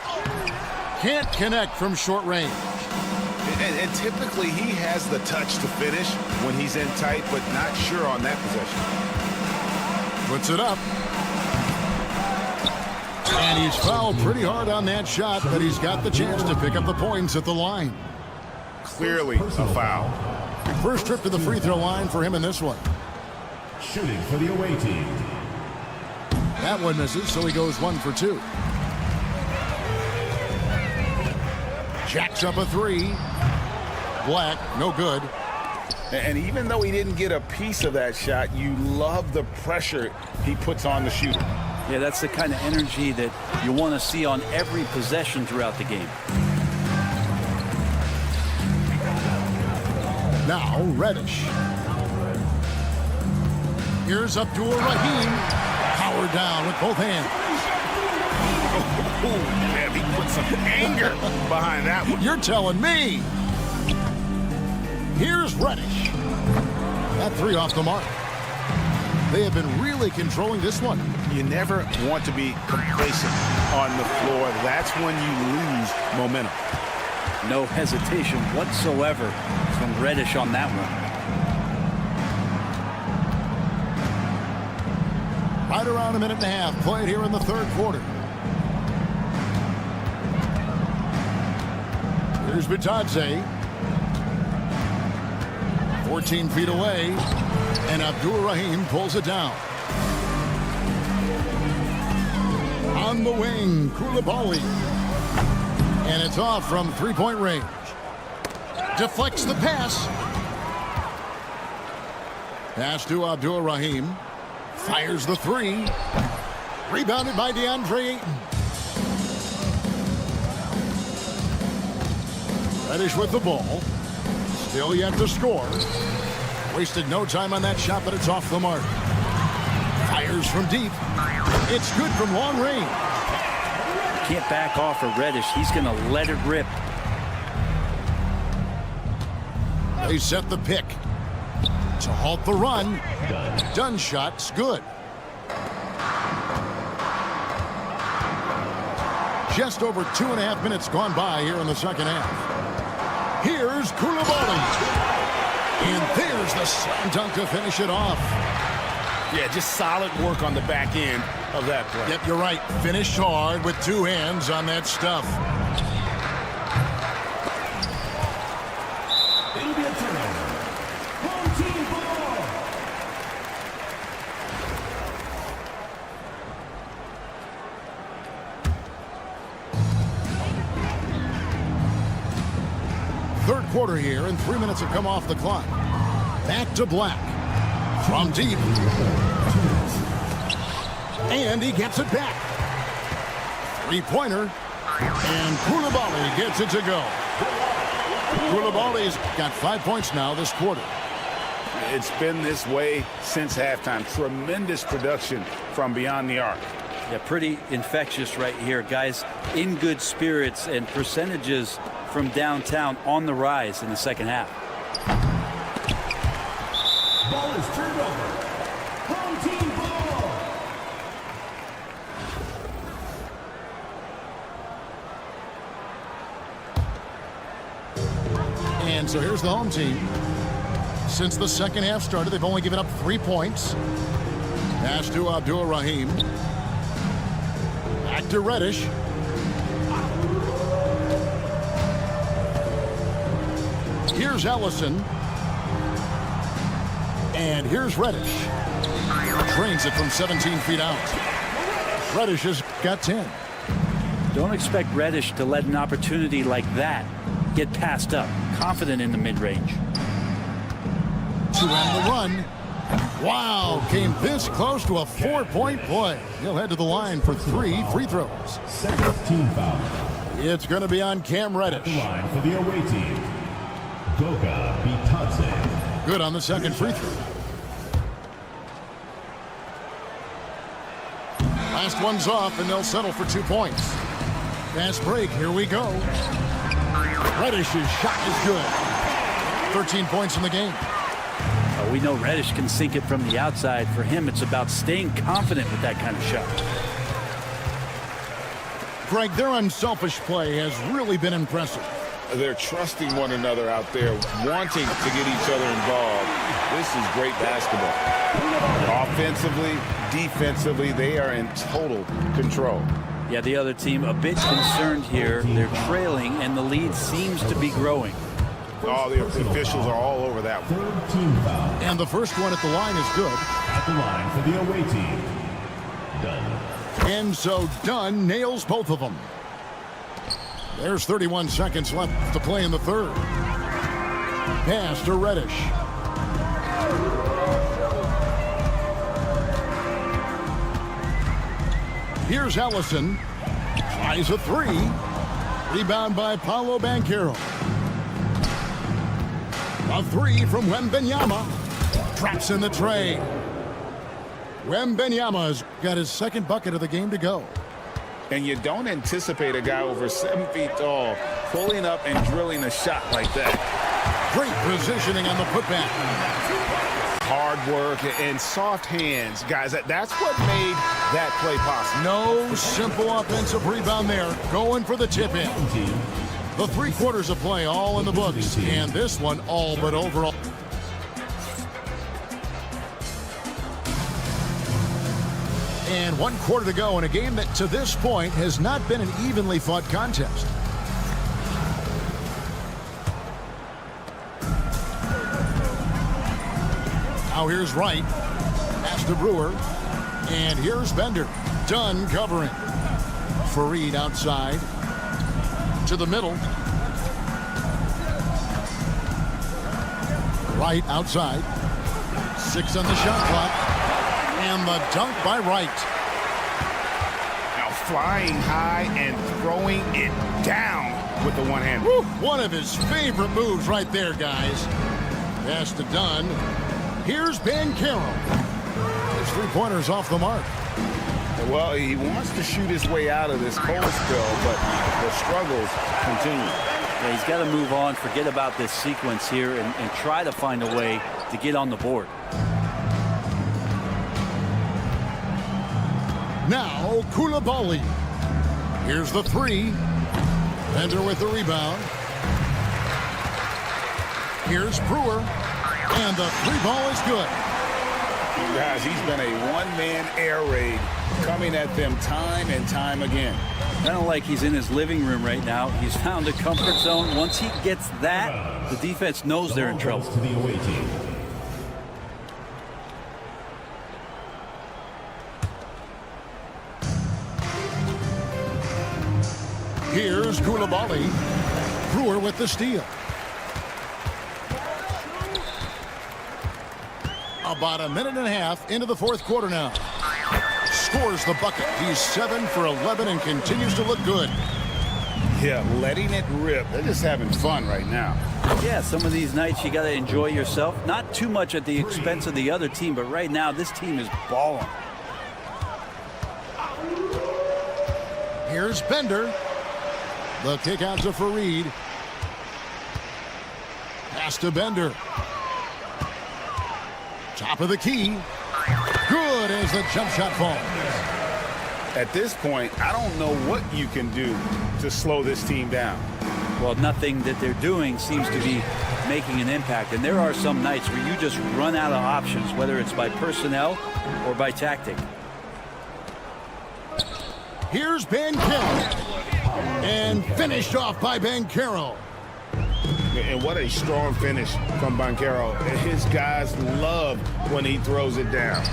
can't connect from short range. And typically he has the touch to finish when he's in tight, but not sure on that possession. Puts it up. And he's fouled pretty hard on that shot, but he's got the chance to pick up the points at the line. Clearly a foul. First trip to the free throw line for him in this one. Shooting for the away team. That one misses, so he goes 1 for 2. Jacks up a three. Black, no good. And even though he didn't get a piece of that shot, you love the pressure he puts on the shooter. Yeah, that's the kind of energy that you want to see on every possession throughout the game. Now, Reddish. Here's Abdul Rahim. Power down with both hands. Oh, man, he put some anger behind that one. You're telling me. Here's Reddish. That three off the mark. They have been really controlling this one. You never want to be complacent on the floor. That's when you lose momentum. No hesitation whatsoever from Reddish on that one. Right around a minute and a half played here in the third quarter. Here's Bitadze. 14 feet away. And Abdul Rahim pulls it down. On the wing, Koulibaly. And it's off from three-point range. Deflects the pass. Pass to Abdul Rahim. Fires the three. Rebounded by DeAndre Ayton. Reddish with the ball. Still yet to score. Wasted no time on that shot, but it's off the mark. Fires from deep. It's good from long range. Can't back off of Reddish. He's going to let it rip. They set the pick to halt the run. Done shot's good. Just over 2.5 minutes gone by here in the second half. Here's Koulibaly. And there's the slam dunk to finish it off. Yeah, just solid work on the back end of that play. Yep, you're right. Finished hard with 2 hands on that stuff. It'll be a turnover. Home team ball. Third quarter here, and 3 minutes have come off the clock. Back to Black. From deep. And he gets it back. Three-pointer. And Koulibaly gets it to go. Koulibaly's got 5 points now this quarter. It's been this way since halftime. Tremendous production from beyond the arc. Yeah, pretty infectious right here. Guys in good spirits, and percentages from downtown on the rise in the second half. Ball is turned over. Home team ball. And so here's the home team. Since the second half started, they've only given up 3 points. Pass to Abdul-Rahim. Back to Reddish. Here's Ellison. And here's Reddish. Drains it from 17 feet out. Reddish has got 10. Don't expect Reddish to let an opportunity like that get passed up. Confident in the mid-range. To end the run. Wow, came this close to a 4-point play. He'll head to the line for 3 free throws. Second team foul. It's going to be on Cam Reddish. The line for the away team. Goga Bitadze. Good on the second free throw. Last one's off, and they'll settle for 2 points. Fast break, here we go. Reddish's shot is good. 13 points in the game. We know Reddish can sink it from the outside. For him, it's about staying confident with that kind of shot. Greg, their unselfish play has really been impressive. They're trusting one another out there, wanting to get each other involved. This is great basketball. Offensively, defensively, they are in total control. Yeah, the other team a bit concerned here. They're trailing, and the lead seems to be growing. All the officials are all over that one. Third team foul. And the first one at the line is good. At the line for the away team. Done. And so Dunn nails both of them. There's 31 seconds left to play in the third. Pass to Reddish. Here's Ellison. Tries a 3. Rebound by Paolo Banchero. A 3 from Wembanyama. Drops in the tray. Wembanyama's got his second bucket of the game to go. And you don't anticipate a guy over 7 feet tall pulling up and drilling a shot like that. Great positioning on the putback. Hard work and soft hands, guys. That's what made that play possible. No simple offensive rebound there. Going for the tip in. The 3 quarters of play all in the books. And this one all but overall. And 1 quarter to go in a game that to this point has not been an evenly fought contest. Now here's Wright. Pass to Brewer. And here's Bender. Dunn covering. Fareed outside. To the middle. Wright outside. 6 on the shot clock. And the dunk by Wright. Now flying high and throwing it down with the one hand. Woo, one of his favorite moves right there, guys. Pass to Dunn. Here's Banchero. His 3-pointer's off the mark. Well, he wants to shoot his way out of this cold spell, but the struggles continue. Yeah, he's got to move on, forget about this sequence here, and try to find a way to get on the board. Now, Koulibaly. Here's the three. Bender with the rebound. Here's Brewer. And the three ball is good. Guys, he's been a one-man air raid coming at them time and time again. Kind of like he's in his living room right now. He's found a comfort zone. Once he gets that, the defense knows they're in trouble. To the away team. Here's Koulibaly. Brewer with the steal. About a minute and a half into the fourth quarter now. Scores the bucket. He's 7 for 11 and continues to look good. Yeah, letting it rip. They're just having fun right now. Yeah, some of these nights you got to enjoy yourself. Not too much at the expense of the other team, but right now this team is balling. Here's Bender. The kick out to Fareed. Pass to Bender. Top of the key. Good as the jump shot falls. At this point, I don't know what you can do to slow this team down. Well, nothing that they're doing seems to be making an impact. And there are some nights where you just run out of options, whether it's by personnel or by tactic. Here's Banchero. And finished off by Banchero. And what a strong finish from Banchero. His guys love when he throws it down.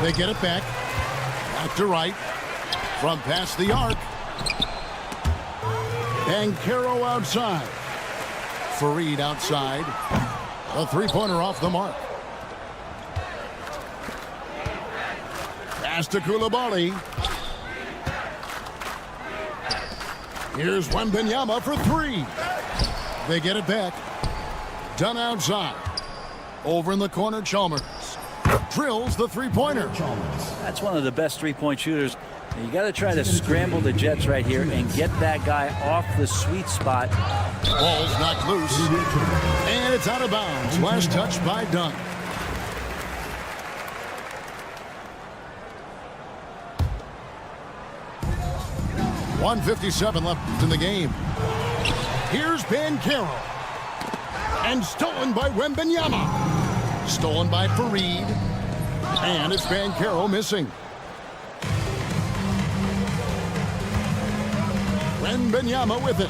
They get it back. Back to right. From past the arc. Banchero outside. Fareed outside. A three-pointer off the mark. Pass to Koulibaly. Here's Wembanyama for three. They get it back. Done outside. Over in the corner, Chalmers. Drills the three-pointer. That's one of the best three-point shooters. You got to try to scramble the Jets right here and get that guy off the sweet spot. Ball's knocked loose. And it's out of bounds. Last touch by Dunn. .157 left in the game. Here's Banchero. And stolen by Wembanyama. Stolen by Fareed. And it's Banchero missing. Wembanyama with it.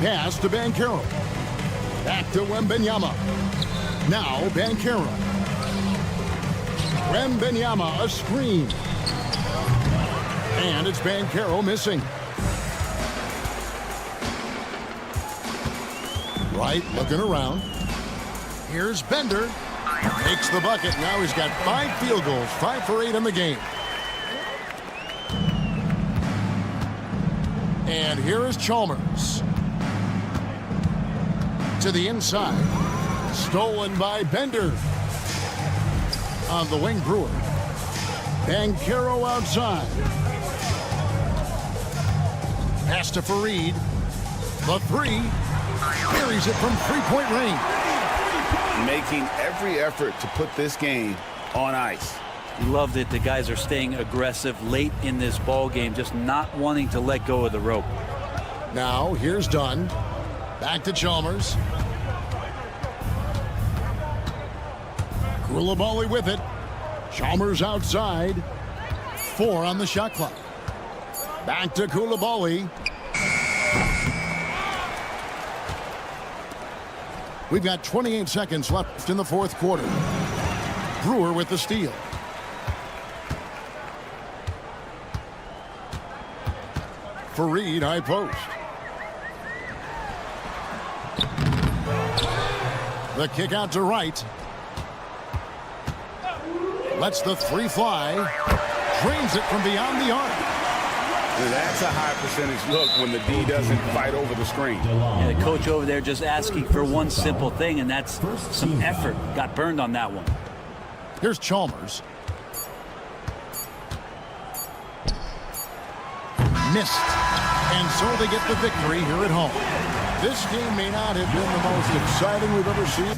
Pass to Banchero. Back to Wembanyama. Now Banchero. Wembanyama a screen. And it's Banchero missing. Right, looking around. Here's Bender. Makes the bucket. Now he's got 5 field goals. 5 for 8 in the game. And here is Chalmers. To the inside. Stolen by Bender. On the wing, Brewer. Banchero outside. Pass to Fareed. The three. Buries it from three-point range. Making every effort to put this game on ice. Love that the guys are staying aggressive late in this ball game, just not wanting to let go of the rope. Now, here's Dunn. Back to Chalmers. Koulibaly with it. Chalmers outside. 4 on the shot clock. Back to Koulibaly. We've got 28 seconds left in the fourth quarter. Brewer with the steal. Fareed high post. The kick out to right. Lets the three fly. Drains it from beyond the arc. That's a high percentage look when the D doesn't fight over the screen. And the coach over there just asking for one simple thing, and that's some effort. Got burned on that one. Here's Chalmers. Missed. And so they get the victory here at home. This game may not have been the most exciting we've ever seen.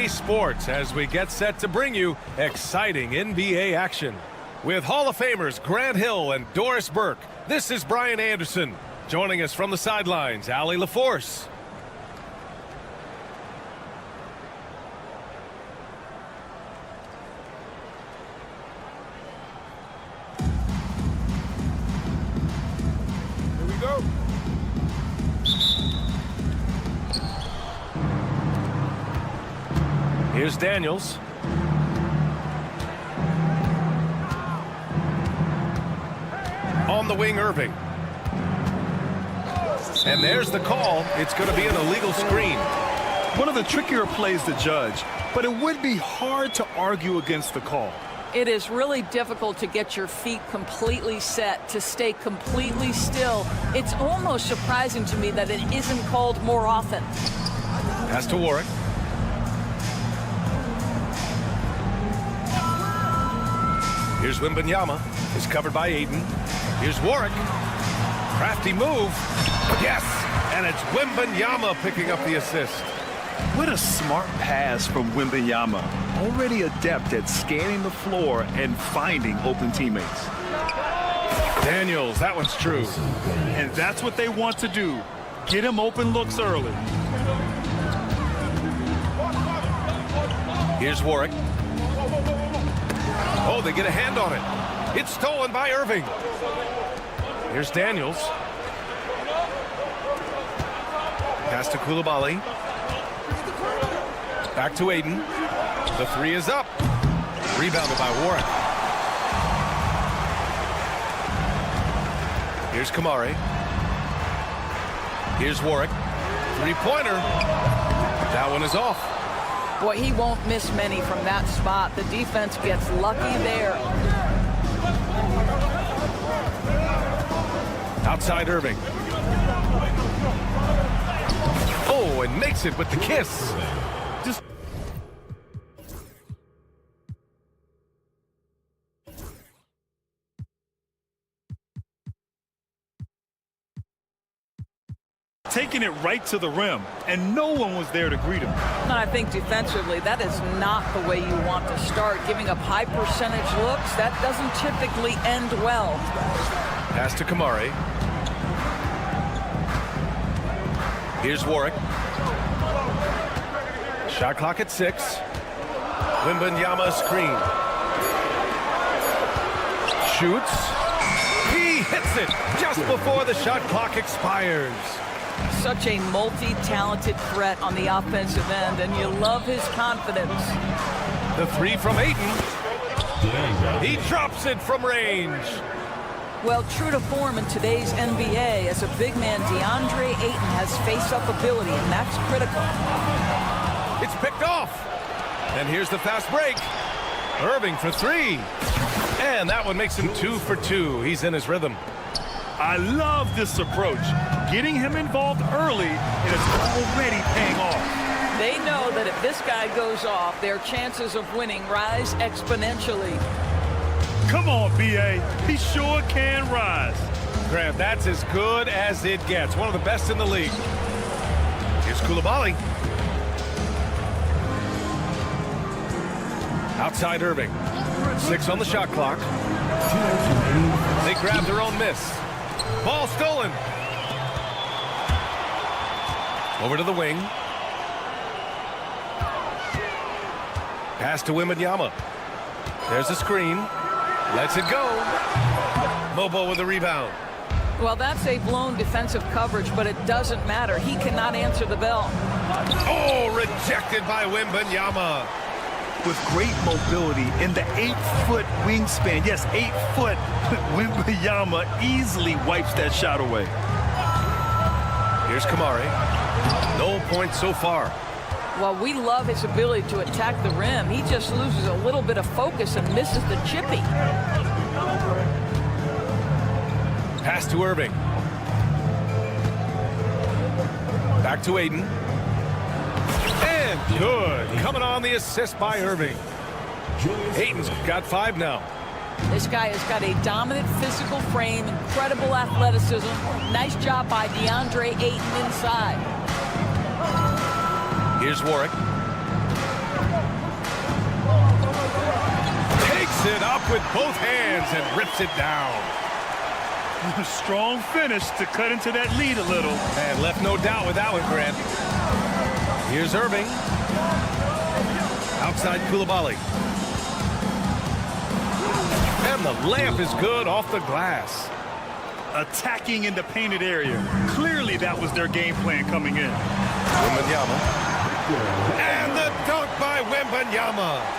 EA Sports as we get set to bring you exciting NBA action. With Hall of Famers Grant Hill and Doris Burke, this is Brian Anderson. Joining us from the sidelines, Allie LaForce. Here we go. Here's Daniels. On the wing, Irving. And there's the call. It's going to be an illegal screen. One of the trickier plays to judge, but it would be hard to argue against the call. It is really difficult to get your feet completely set, to stay completely still. It's almost surprising to me that it isn't called more often. Pass to Warwick. Here's Wembanyama. Is covered by Ayton. Here's Warwick. Crafty move. Yes! And it's Wembanyama picking up the assist. What a smart pass from Wembanyama. Already adept at scanning the floor and finding open teammates. Daniels, that one's true. And that's what they want to do. Get him open looks early. Here's Warwick. Oh, they get a hand on it. It's stolen by Irving. Here's Daniels. Pass to Coulibaly. Back to Ayton. The three is up. Rebounded by Warwick. Here's Kamari. Here's Warwick. Three-pointer. That one is off. Boy, he won't miss many from that spot. The defense gets lucky there. Outside Irving. Oh, and makes it with the kiss. Just Taking it right to the rim, and no one was there to greet him. And I think defensively, that is not the way you want to start. Giving up high percentage looks, that doesn't typically end well. pass to Kamari. Here's Warwick. Shot clock at 6. Wembanyama screen. Shoots. He hits it just before the shot clock expires. Such a multi-talented threat on the offensive end, and you love his confidence. The three from Ayton. He drops it from range. Well, true to form in today's NBA, as a big man, DeAndre Ayton has face-up ability, and that's critical. It's picked off. And here's the fast break. Irving for 3. And that one makes him 2 for 2. He's in his rhythm. I love this approach. Getting him involved early, and it's already paying off. They know that if this guy goes off, their chances of winning rise exponentially. Come on, B.A. He sure can rise. Graham, that's as good as it gets. One of the best in the league. Here's Coulibaly. Outside Irving. 6 on the shot clock. They grab their own miss. Ball stolen. Over to the wing. Pass to Wembanyama. There's a screen. Lets it go. Mobo with the rebound. Well, that's a blown defensive coverage, but it doesn't matter. He cannot answer the bell. Oh, rejected by Wembanyama. With great mobility in the 8-foot wingspan. Yes, 8 foot. Wembanyama easily wipes that shot away. Here's Kamari. No points so far. Well, we love his ability to attack the rim. He just loses a little bit of focus and misses the chippy. Pass to Irving. Back to Ayton. And good. Coming on the assist by Irving. Ayton's got 5 now. This guy has got a dominant physical frame, incredible athleticism. Nice job by DeAndre Ayton inside. Here's Warwick. it up with both hands and rips it down. Strong finish to cut into that lead a little. And left no doubt with that one, Grant. Here's Irving. Outside Koulibaly. And the layup is good off the glass. Attacking in the painted area. Clearly that was their game plan coming in. Wembanyama. And the dunk by Wembanyama.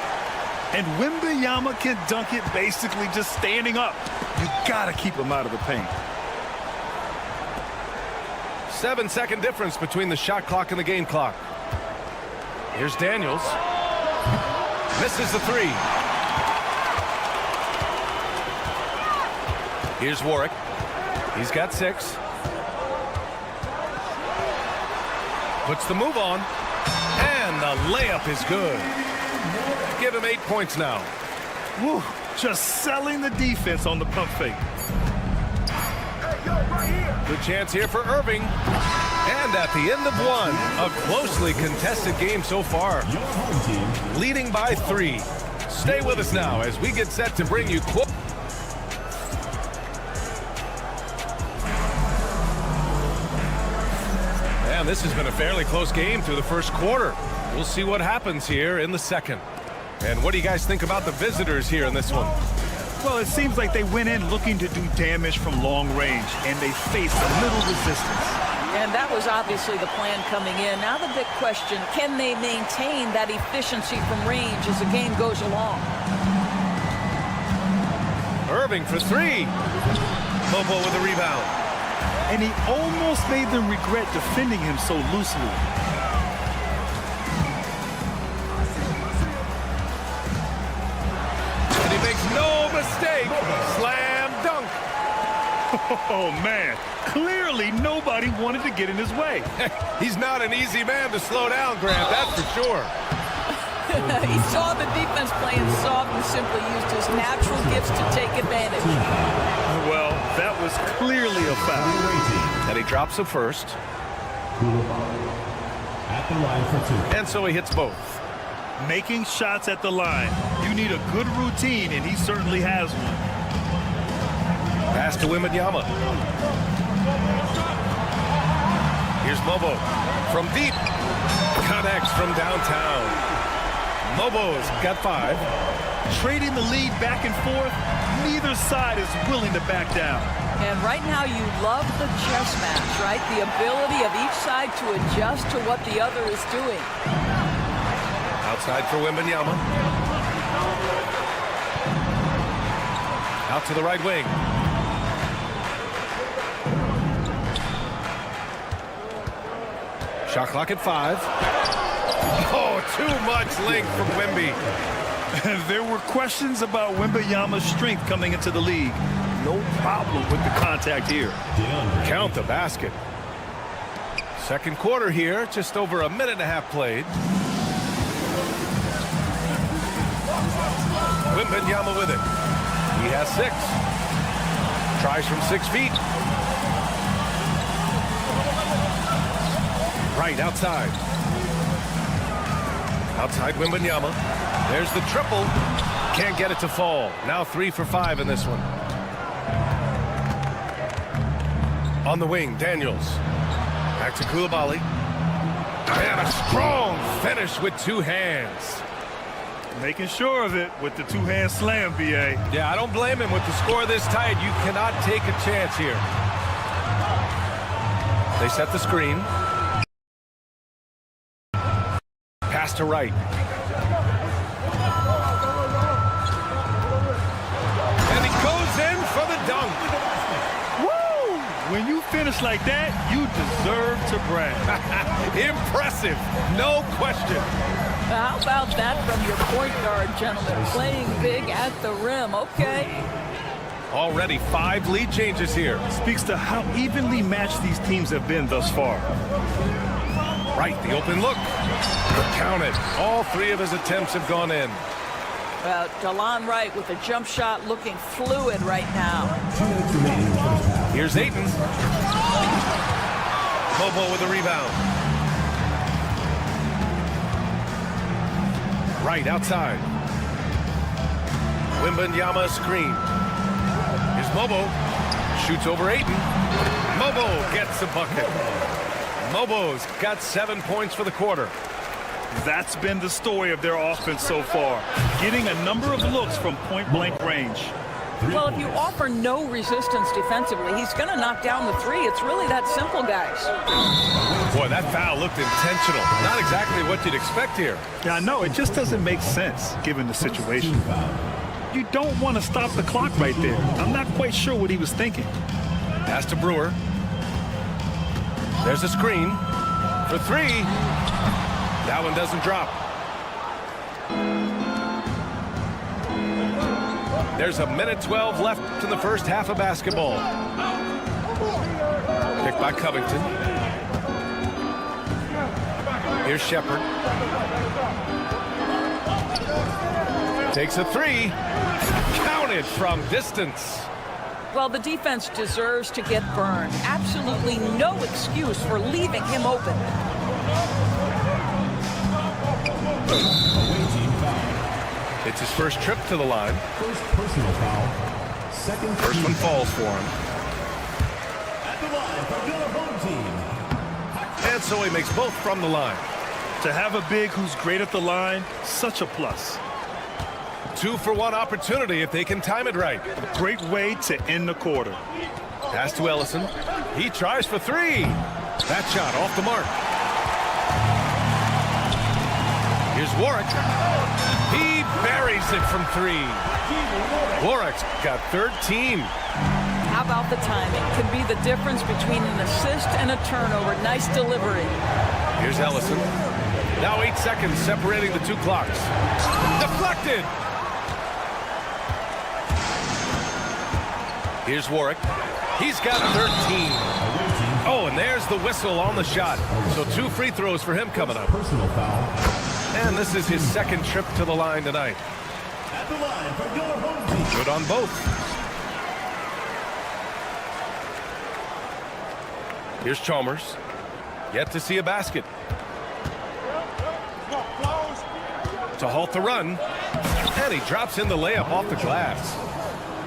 And Wembanyama can dunk it basically just standing up. You got to keep him out of the paint. 7-second difference between the shot clock and the game clock. Here's Daniels. Misses the three. Here's Warwick. He's got 6. Puts the move on. And the layup is good. Give him 8 points now. Woo, just selling the defense on the pump fake. Good chance here for Irving. And at the end of one, a closely contested game so far. Your home team Leading by 3. Stay with us now as we get set to bring you And this has been a fairly close game through the first quarter. We'll see what happens here in the second. And what do you guys think about the visitors here in this one? Well, it seems like they went in looking to do damage from long range, and they faced a little resistance. And that was obviously the plan coming in. Now the big question, can they maintain that efficiency from range as the game goes along? Irving for 3. Bobo with a rebound. And he almost made them regret defending him so loosely. And he makes no mistake. Slam dunk. Oh, man. Clearly nobody wanted to get in his way. He's not an easy man to slow down, Grant, that's for sure. He saw the defense playing soft and simply used his natural gifts to take advantage. Well, that was clearly a foul. And he drops the first. at the line for 2. And so he hits both. Making shots at the line. You need a good routine, and he certainly has one. Pass to Wembanyama. Here's Mobo from deep. Connects from downtown. Mobo's got 5. Trading the lead back and forth, neither side is willing to back down. And right now you love the chess match, right? The ability of each side to adjust to what the other is doing. Outside for Wembanyama. Out to the right wing. Shot clock at 5. Oh, too much length from Wemby. There were questions about Wembanyama's strength coming into the league. No problem with the contact here. Count the basket. Second quarter here, just over a minute and a half played. Wembanyama with it. He has 6. Tries from 6 feet. Right outside. Outside Wembanyama. There's the triple. Can't get it to fall. Now 3 for 5 in this one. On the wing, Daniels. Back to Koulibaly. And a strong finish with 2 hands. Making sure of it with the 2-hand slam, B.A. Yeah, I don't blame him with the score this tight. You cannot take a chance here. They set the screen. Pass to right. And he goes in for the dunk. Woo! When you finish like that, you deserve to brag. Impressive, no question. How about that from your point guard, gentlemen? Playing big at the rim. Okay. Already 5 lead changes here. Speaks to how evenly matched these teams have been thus far. Right, the open look. Count it. All 3 of his attempts have gone in. Delon Wright with a jump shot looking fluid right now. Here's Ayton. Bobo with a rebound. Right outside. Wembanyama screen. Here's Mobo. Shoots over Ayton. Mobo gets a bucket. Mobo's got 7 points for the quarter. That's been the story of their offense so far, getting a number of looks from point-blank range. Well, if you offer no resistance defensively, he's going to knock down the three. It's really that simple, guys. Boy, that foul looked intentional. Not exactly what you'd expect here. Yeah, I know. It just doesn't make sense, given the situation. You don't want to stop the clock right there. I'm not quite sure what he was thinking. Pass to Brewer. There's a screen for three. That one doesn't drop. There's a minute 12 left in the first half of basketball. Picked by Covington. Here's Shepard. Takes a three. Counted from distance. Well, the defense deserves to get burned. Absolutely no excuse for leaving him open. It's his first trip to the line. First personal foul. Second First one falls for him. At the line for your home team. And so he makes both from the line. To have a big who's great at the line, such a plus. 2-for-1 opportunity if they can time it right. A great way to end the quarter. Pass to Ellison. He tries for three. That shot off the mark. Here's Warwick. He buries it from three. Warwick's got 13. How about the timing? Can be the difference between an assist and a turnover. Nice delivery. Here's Ellison. Now 8 seconds separating the two clocks. Deflected. Here's Warwick. He's got 13. Oh, and there's the whistle on the shot. So 2 free throws for him coming up. Personal foul. And this is his second trip to the line tonight. At the line for your home team. Good on both. Here's Chalmers. Yet to see a basket. To halt the run. And he drops in the layup off the glass.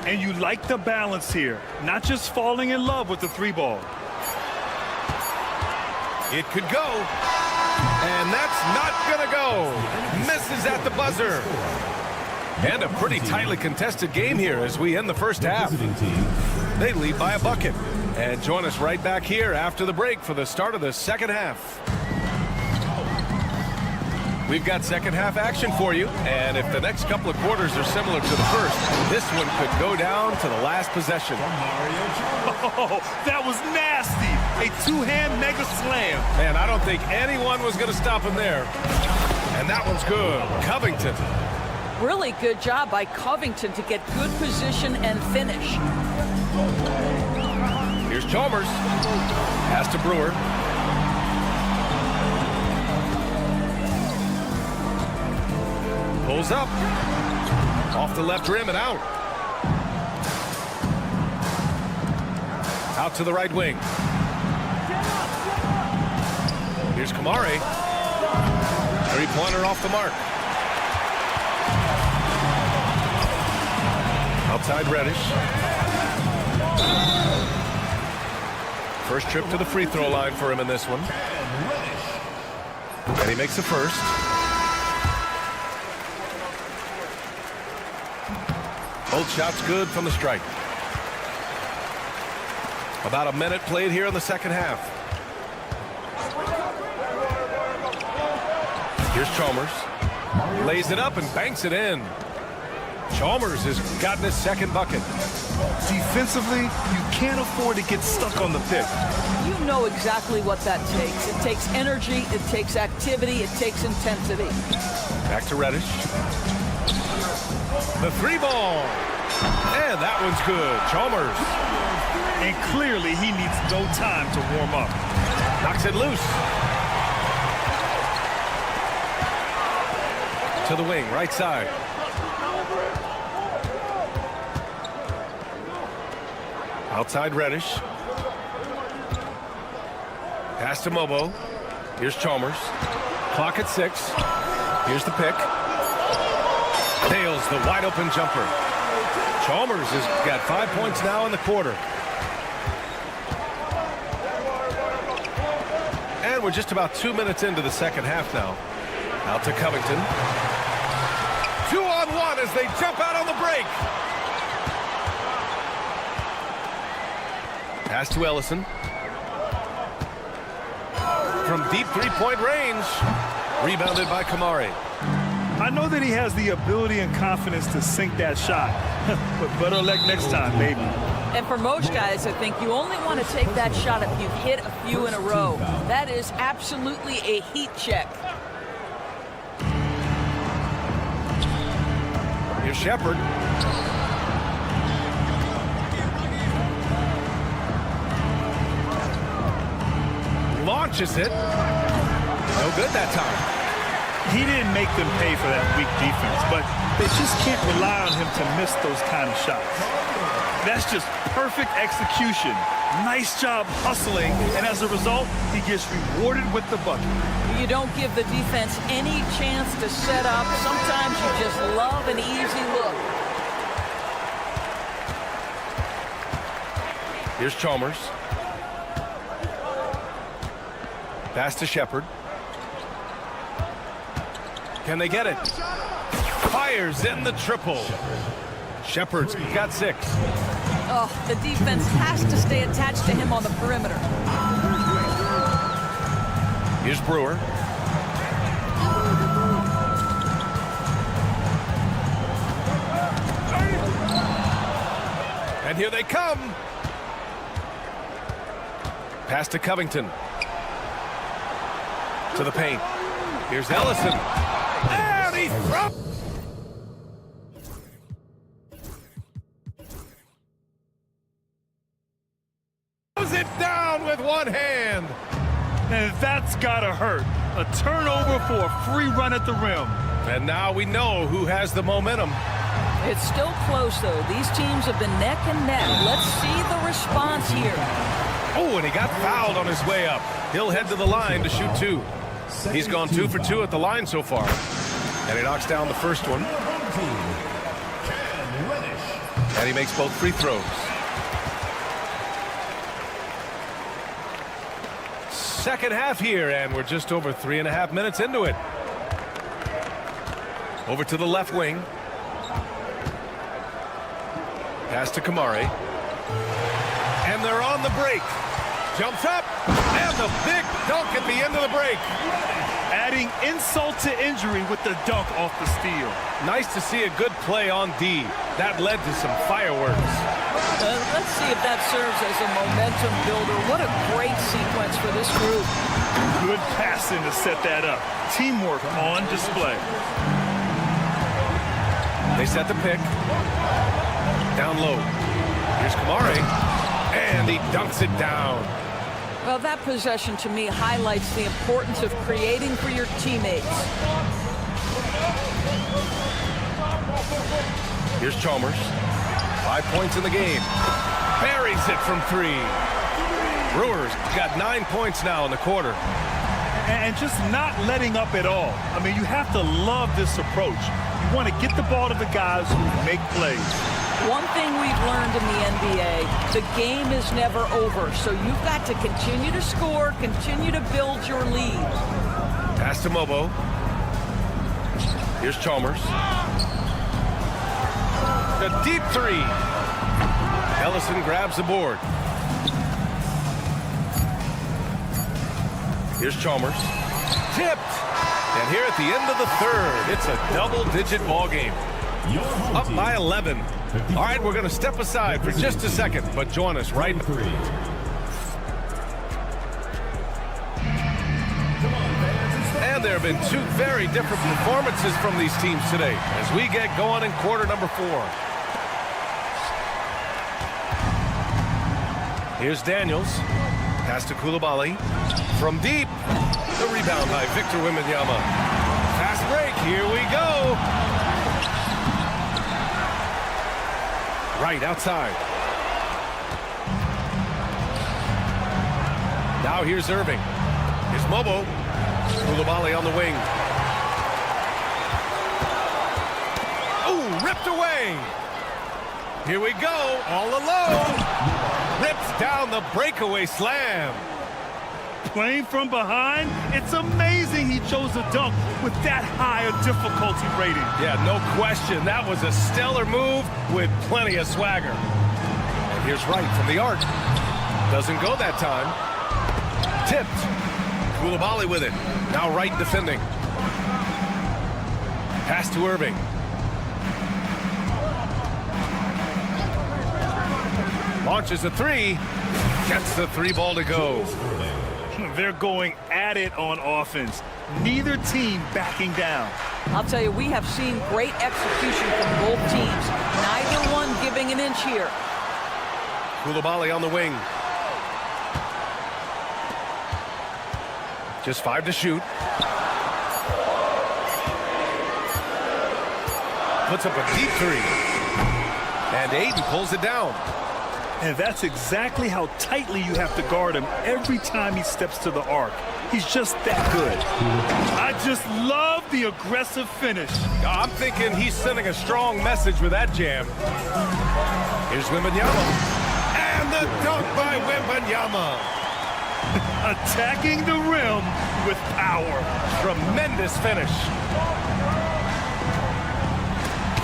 And you like the balance here, not just falling in love with the three ball. It could go. And that's not going to go. Misses at the buzzer. And a pretty tightly contested game here as we end the first half. They lead by a bucket. And join us right back here after the break for the start of the second half. We've got second half action for you, and if the next couple of quarters are similar to the first, this one could go down to the last possession. Oh, that was nasty. A two-hand mega slam. Man, I don't think anyone was going to stop him there. And that one's good. Covington. Really good job by Covington to get good position and finish. Here's Chalmers. Pass to Brewer. Pulls up. Off the left rim and out. Out to the right wing. Here's Kamari. Three-pointer off the mark. Outside Reddish. First trip to the free throw line for him in this one. And he makes the first. Both shots good from the stripe. About a minute played here in the second half. Here's Chalmers. Lays it up and banks it in. Chalmers has gotten his second bucket. Defensively, you can't afford to get stuck on the pick. You know exactly what that takes. It takes energy, it takes activity, it takes intensity. Back to Reddish. The three ball. And that one's good. Chalmers. And clearly he needs no time to warm up. Knocks it loose. To the wing, right side. Outside Reddish. Pass to Mobo. Here's Chalmers. Clock at 6. Here's the pick. Nails the wide open jumper. Chalmers has got 5 points now in the quarter. And we're just about 2 minutes into the second half now. Out to Covington. 2-on-1 as they jump out on the break. Pass to Ellison. From deep three-point range. Rebounded by Kamari. I know that he has the ability and confidence to sink that shot. But better luck next time, maybe. And for most guys, I think you only want to take that shot if you've hit a few in a row. That is absolutely a heat check. Here's Shepard. Launches it. No good that time. He didn't make them pay for that weak defense, but they just can't rely on him to miss those kind of shots. That's just perfect execution. Nice job hustling, and as a result, he gets rewarded with the bucket. You don't give the defense any chance to set up. Sometimes you just love an easy look. Here's Chalmers. Pass to Shepard. Can they get it? Fires in the triple. Shepard's got 6. Oh, the defense has to stay attached to him on the perimeter. Here's Brewer. And here they come. Pass to Covington. To the paint. Here's Ellison. And he throws it down with one hand. And that's gotta hurt. A turnover for a free run at the rim. And now we know who has the momentum. It's still close, though. These teams have been neck and neck. Let's see the response here. Oh, and he got fouled on his way up. He'll head to the line to shoot 2. He's gone 2 for 2 at the line so far. And he knocks down the first one. And he makes both free throws. Second half here, and we're just over 3.5 minutes into it. Over to the left wing. Pass to Kamari. And they're on the break. Jumps up, and the big dunk at the end of the break. Adding insult to injury with the dunk off the steal. Nice to see a good play on D. That led to some fireworks. Let's see if that serves as a momentum builder. What a great sequence for this group. Good passing to set that up. Teamwork on display. They set the pick. Down low. Here's Kamari. And he dunks it down. Well, that possession to me highlights the importance of creating for your teammates. Here's Chalmers. 5 points in the game. Buries it from 3. Brewers got 9 points now in the quarter. And just not letting up at all. I mean, you have to love this approach. You want to get the ball to the guys who make plays. One thing we've learned in the NBA, the game is never over. So you've got to continue to score, continue to build your lead. Pass to Mobo. Here's Chalmers. A deep 3. Ellison grabs the board. Here's Chalmers. Tipped. And here at the end of the third, it's a double-digit ball game. Up by 11. All right, we're going to step aside for just a second, but join us right. And there have been 2 very different performances from these teams today as we get going in quarter number 4. Here's Daniels. Pass to Coulibaly. From deep. The rebound by Victor Wembanyama. Fast break. Here we go. Right outside. Now here's Irving. Here's Mobo. Coulibaly on the wing. ripped away. Here we go, all alone. Rips down the breakaway slam. Playing from behind, it's amazing he chose a dunk with that high a difficulty rating. Yeah, no question. That was a stellar move with plenty of swagger. And here's Wright from the arc. Doesn't go that time. Tipped. Koulibaly with it. Now Wright defending. Pass to Irving. Launches a three. Gets the three ball to go. They're going at it on offense. Neither team backing down. I'll tell you, we have seen great execution from both teams. Neither one giving an inch here. Koulibaly on the wing. Just 5 to shoot. Puts up a deep three. And Aiden pulls it down. And that's exactly how tightly you have to guard him every time he steps to the arc. He's just that good. I just love the aggressive finish. I'm thinking he's sending a strong message with that jam. Here's Wembanyama. And the dunk by Wembanyama. Attacking the rim with power. Tremendous finish.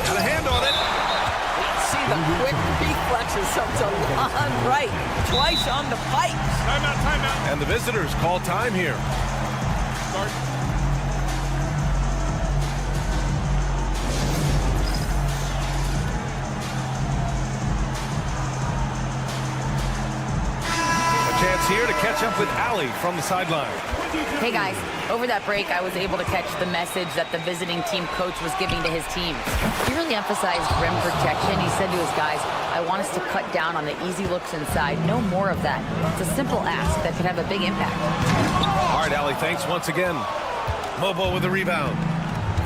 Got a hand on it. See the quick reflexes of DeLon Wright. Twice on the pike. Timeout, timeout. And the visitors call time here. Start. A chance here to catch up with Allie from the sideline. Hey guys, over that break I was able to catch the message that the visiting team coach was giving to his team. He really emphasized rim protection. He said to his guys, I want us to cut down on the easy looks inside. No more of that. It's a simple ask that could have a big impact. All right, Allie, thanks once again. Mobo with the rebound.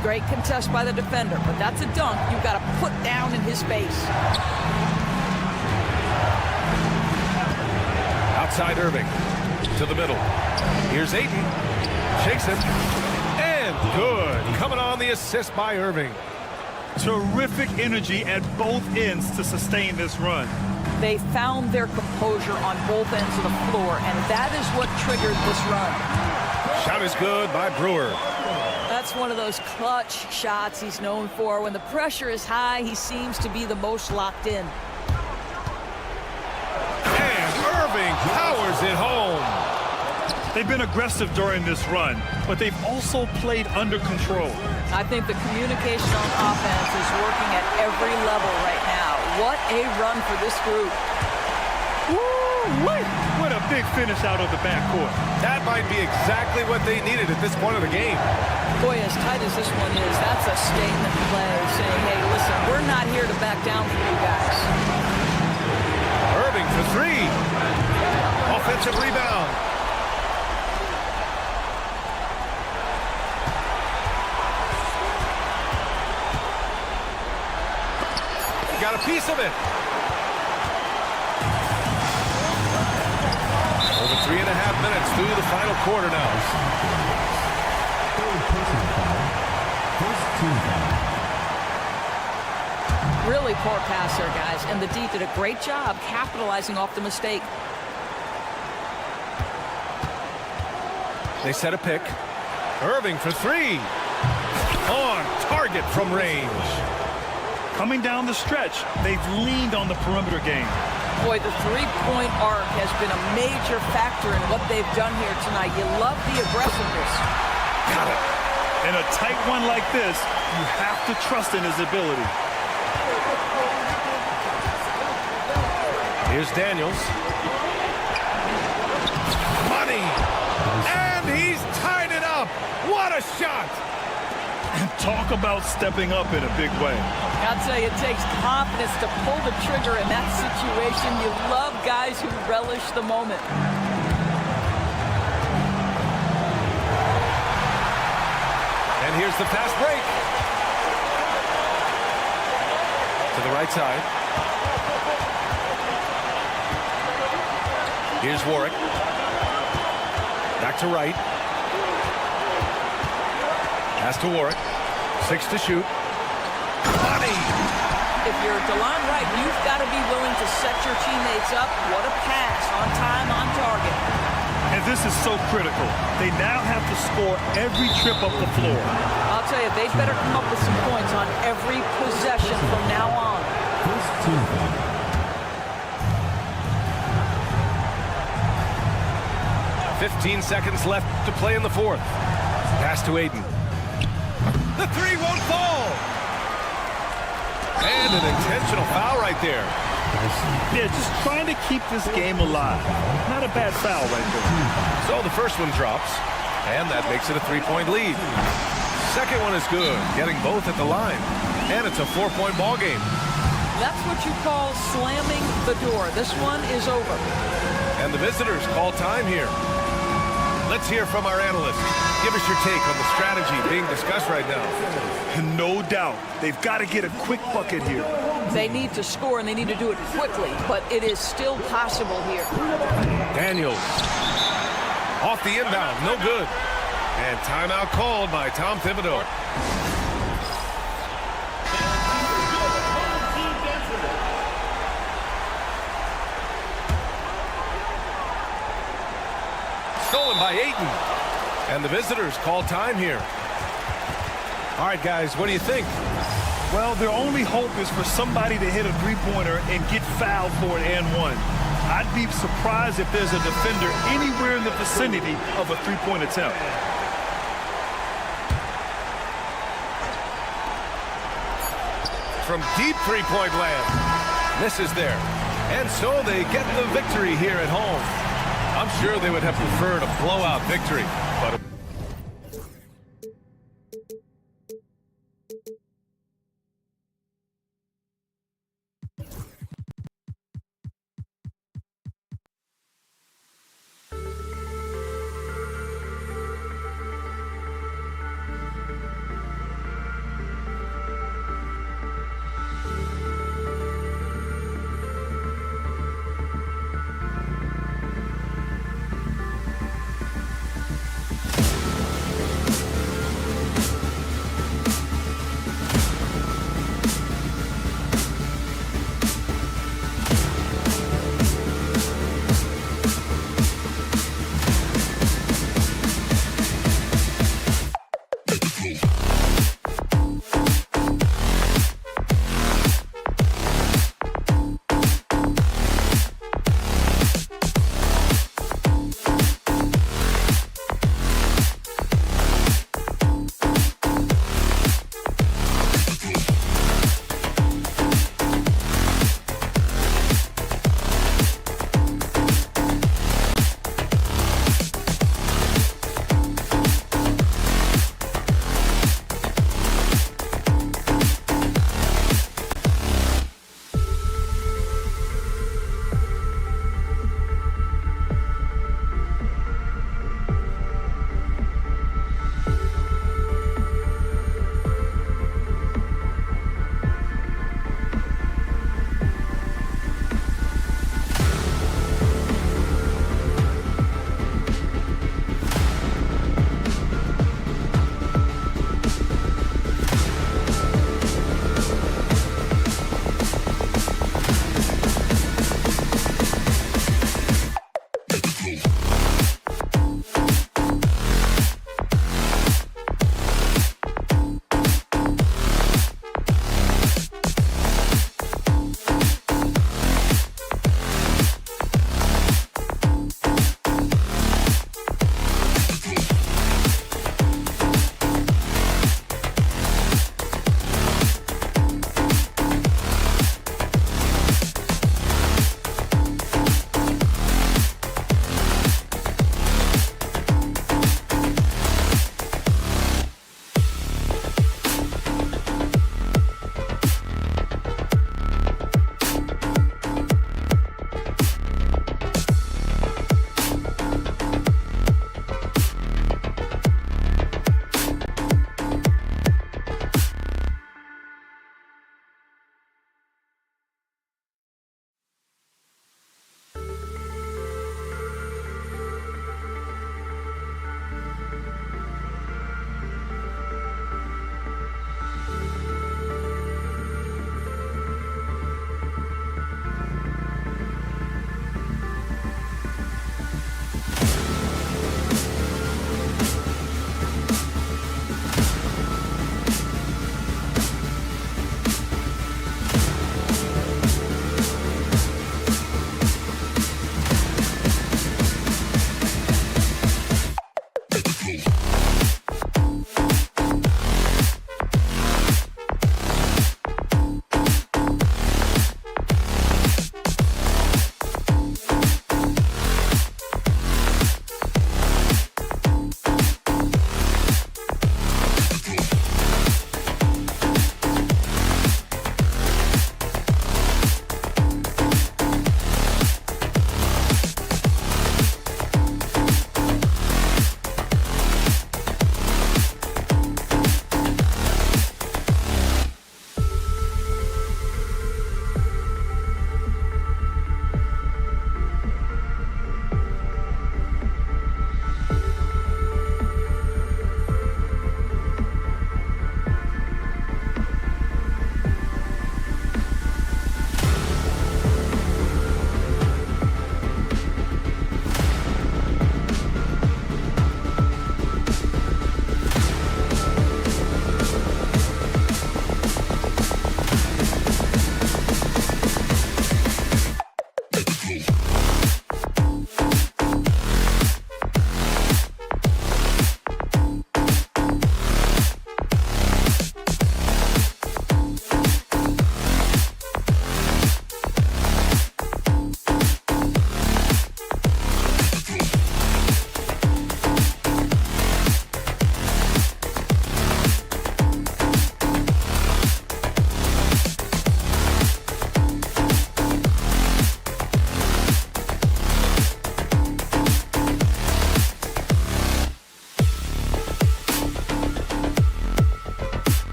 Great contest by the defender, but that's a dunk you've got to put down in his face. Outside Irving. To the middle. Here's Aiden. Shakes him. And good. Coming on the assist by Irving. Terrific energy at both ends to sustain this run. They found their composure on both ends of the floor, and that is what triggered this run. Shot is good by Brewer. That's one of those clutch shots he's known for. When the pressure is high, he seems to be the most locked in. And Irving powers it home. They've been aggressive during this run, but they've also played under control. I think the communication on offense is working at every level right now. What a run for this group. Woo-wee! What a big finish out of the backcourt. That might be exactly what they needed at this point of the game. Boy, as tight as this one is, that's a statement play saying, hey, listen, we're not here to back down for you guys. Irving for three. Offensive rebound. Got a piece of it. Over 3.5 minutes through the final quarter now. Really poor pass there, guys, and the D did a great job capitalizing off the mistake. They set a pick. Irving for three. On target from range. Coming down the stretch, they've leaned on the perimeter game. Boy, the three-point arc has been a major factor in what they've done here tonight. You love the aggressiveness. Got it. In a tight one like this, you have to trust in his ability. Here's Daniels. Money. And he's tied it up. What a shot. And talk about stepping up in a big way. I'll tell you, it takes confidence to pull the trigger in that situation. You love guys who relish the moment. And here's the fast break. To the right side. Here's Warwick. Back to right. Pass to Warwick. 6 to shoot. Money! if you're DeLon Wright, you've got to be willing to set your teammates up. What a pass, on time, on target. And this is so critical. They now have to score every trip up the floor. I'll tell you, they'd better come up with some points on every possession from now on. First team foul. 15 seconds left to play in the fourth. Pass to Aiden. The three won't fall. And an intentional foul right there. Yeah, just trying to keep this game alive. Not a bad foul right there. So the first one drops, and that makes it a 3-point lead. Second one is good, getting both at the line. And it's a 4-point ball game. That's what you call slamming the door. This one is over. And the visitors call time here. Let's hear from our analyst. Give us your take on the strategy being discussed right now. No doubt. They've got to get a quick bucket here. They need to score, and they need to do it quickly, but it is still possible here. Daniels. Off the inbound, no good. And timeout called by Tom Thibodeau. Stolen by Ayton. And the visitors call time here. All right, guys, what do you think? Well, their only hope is for somebody to hit a three-pointer and get fouled for it and one. I'd be surprised if there's a defender anywhere in the vicinity of a three-point attempt. From deep three-point land. Misses there. And so they get the victory here at home. I'm sure they would have preferred a blowout victory, but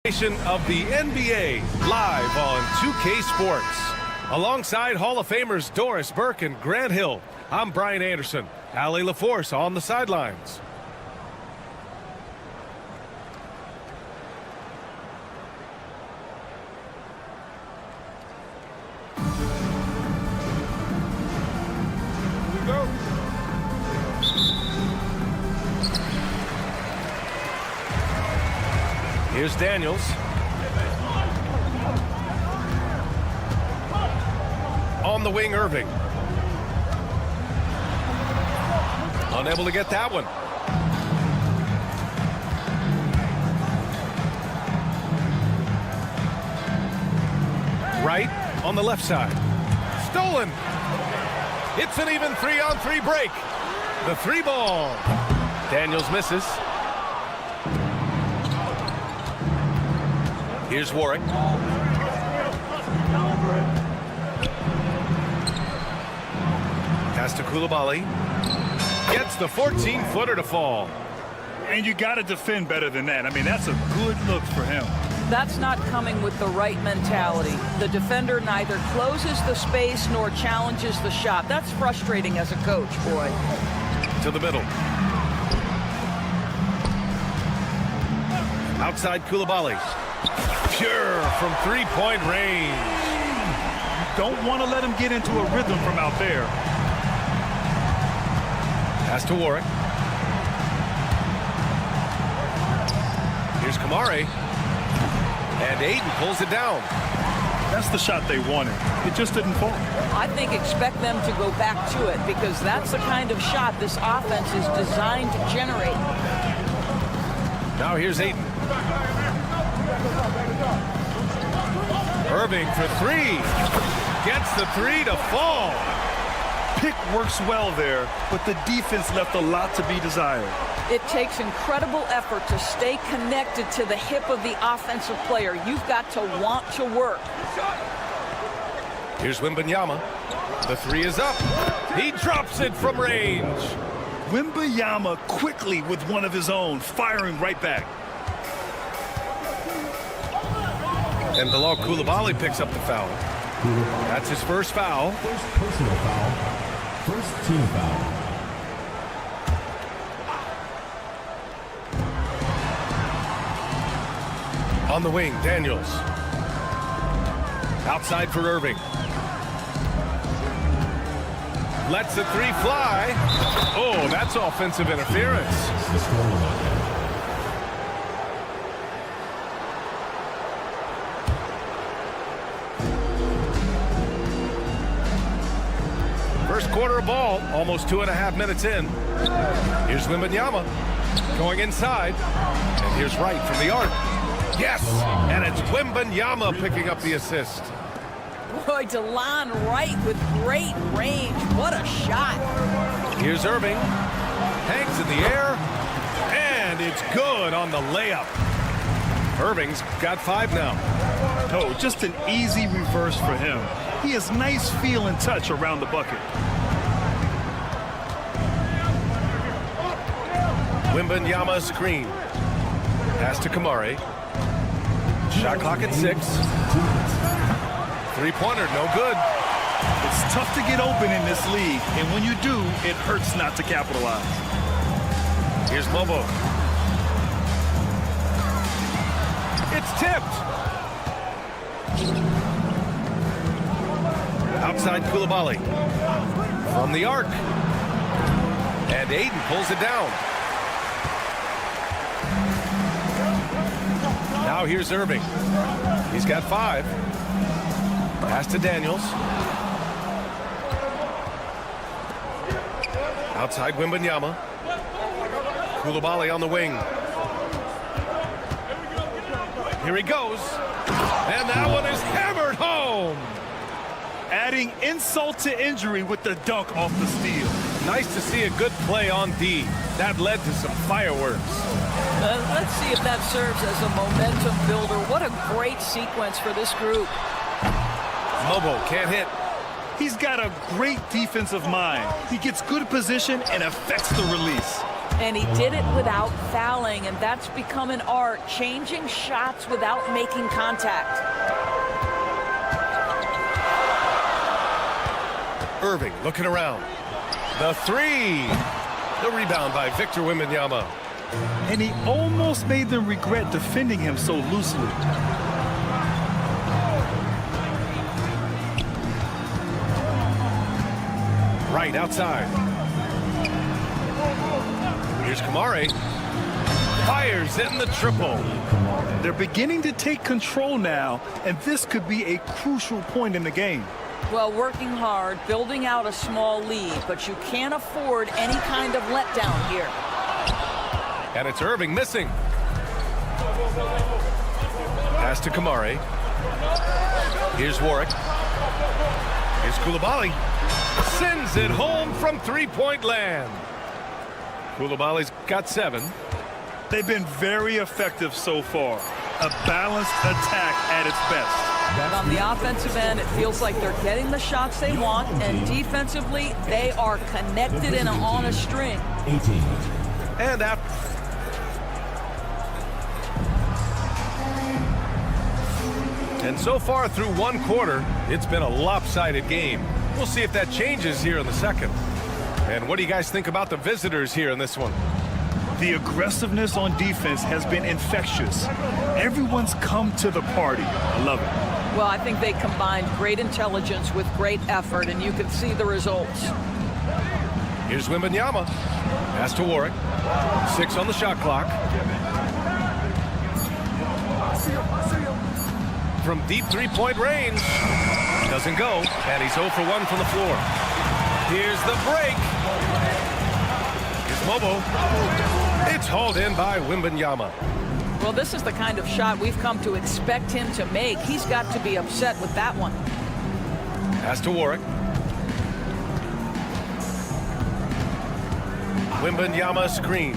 Of the NBA live on 2K Sports. Alongside Hall of Famers Doris Burke and Grant Hill, I'm Brian Anderson. Allie LaForce on the sidelines. Here's Daniels. On the wing, Irving. Unable to get that one. Right on the left side. Stolen. It's an even 3-on-3 break. The 3 ball. Daniels misses. Here's Warwick. Pass to Koulibaly. Gets the 14-footer to fall. And you got to defend better than that. I mean, that's a good look for him. That's not coming with the right mentality. The defender neither closes the space nor challenges the shot. That's frustrating as a coach, boy. To the middle. Outside Koulibaly. Pure from 3-point range. You don't want to let him get into a rhythm from out there. Pass to Warwick. Here's Kamari. And Aiden pulls it down. That's the shot they wanted. It just didn't fall. I think expect them to go back to it because that's the kind of shot this offense is designed to generate. Now here's Aiden. Irving for 3. Gets the 3 to fall. Pick works well there, but the defense left a lot to be desired. It takes incredible effort to stay connected to the hip of the offensive player. You've got to want to work. Here's Wembanyama. The 3 is up. He drops it from range. Wembanyama quickly with one of his own, firing right back. And Bilal Koulibaly picks up the foul. That's his first foul. First personal foul. First team foul. On the wing, Daniels. Outside for Irving. Lets the 3 fly. Oh, that's offensive interference. First quarter of ball, almost 2.5 minutes in. Here's Wembanyama going inside. And here's Wright from the arc. Yes, and it's Wembanyama picking up the assist. Boy, DeLon Wright with great range. What a shot. Here's Irving. Hangs in the air. And it's good on the layup. Irving's got 5 now. Oh, just an easy reverse for him. He has nice feel and touch around the bucket. Wembanyama screen. Pass to Kamari. Shot clock at 6. 3-pointer, no good. It's tough to get open in this league, and when you do, it hurts not to capitalize. Here's Lobo. It's tipped. Outside Koulibaly. From the arc. And Aiden pulls it down. Now here's Irving. He's got 5. Pass to Daniels. Outside Wembanyama. Koulibaly on the wing. Here he goes. And that one is hammered home. Adding insult to injury with the dunk off the steal. Nice to see a good play on D. That led to some fireworks. Let's see if that serves as a momentum builder. What a great sequence for this group. Mobo can't hit. He's got a great defensive mind. He gets good position and affects the release. And he did it without fouling, and that's become an art, changing shots without making contact. Irving looking around. The three. The rebound by Victor Wembanyama. And he almost made them regret defending him so loosely. Right outside. Here's Kamari. Fires in the triple. They're beginning to take control now, and this could be a crucial point in the game. Well, working hard, building out a small lead, but you can't afford any kind of letdown here. And it's Irving missing. Pass to Kamari. Here's Warwick. Here's Coulibaly. Sends it home from three-point land. Coulibaly's got 7. They've been very effective so far. A balanced attack at its best. But on the offensive end, it feels like they're getting the shots they want, and defensively, they are connected and on a string. 18. And after. And so far through one quarter, it's been a lopsided game. We'll see if that changes here in the second. And what do you guys think about the visitors here in this one? The aggressiveness on defense has been infectious. Everyone's come to the party. I love it. Well, I think they combined great intelligence with great effort, and you can see the results. Here's Wembanyama. Pass to Warwick. 6 on the shot clock. From deep three-point range. Doesn't go, and he's 0 for 1 from the floor. Here's the break. Here's Mobo. It's hauled in by Wembanyama. Well, this is the kind of shot we've come to expect him to make. He's got to be upset with that one. Pass to Warwick. Wembanyama screen.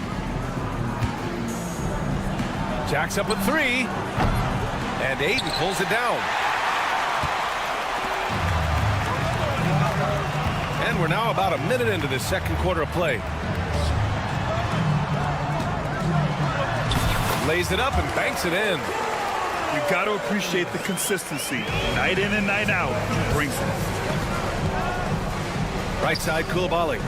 Jacks up a 3. And Ayton pulls it down. And we're now about a minute into this second quarter of play. Lays it up and banks it in. You got to appreciate the consistency. Night in and night out, he brings it. Right side, Coulibaly.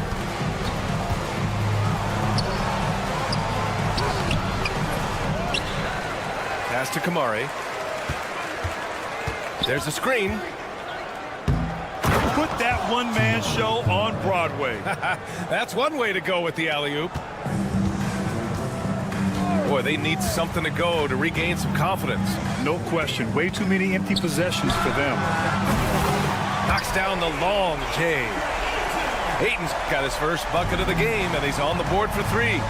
Pass to Kamari. There's a screen. Put that one-man show on Broadway. That's one way to go with the alley-oop. Boy, they need something to go to regain some confidence. No question. Way too many empty possessions for them. Knocks down the long J. Ayton's got his first bucket of the game, and he's on the board for 3.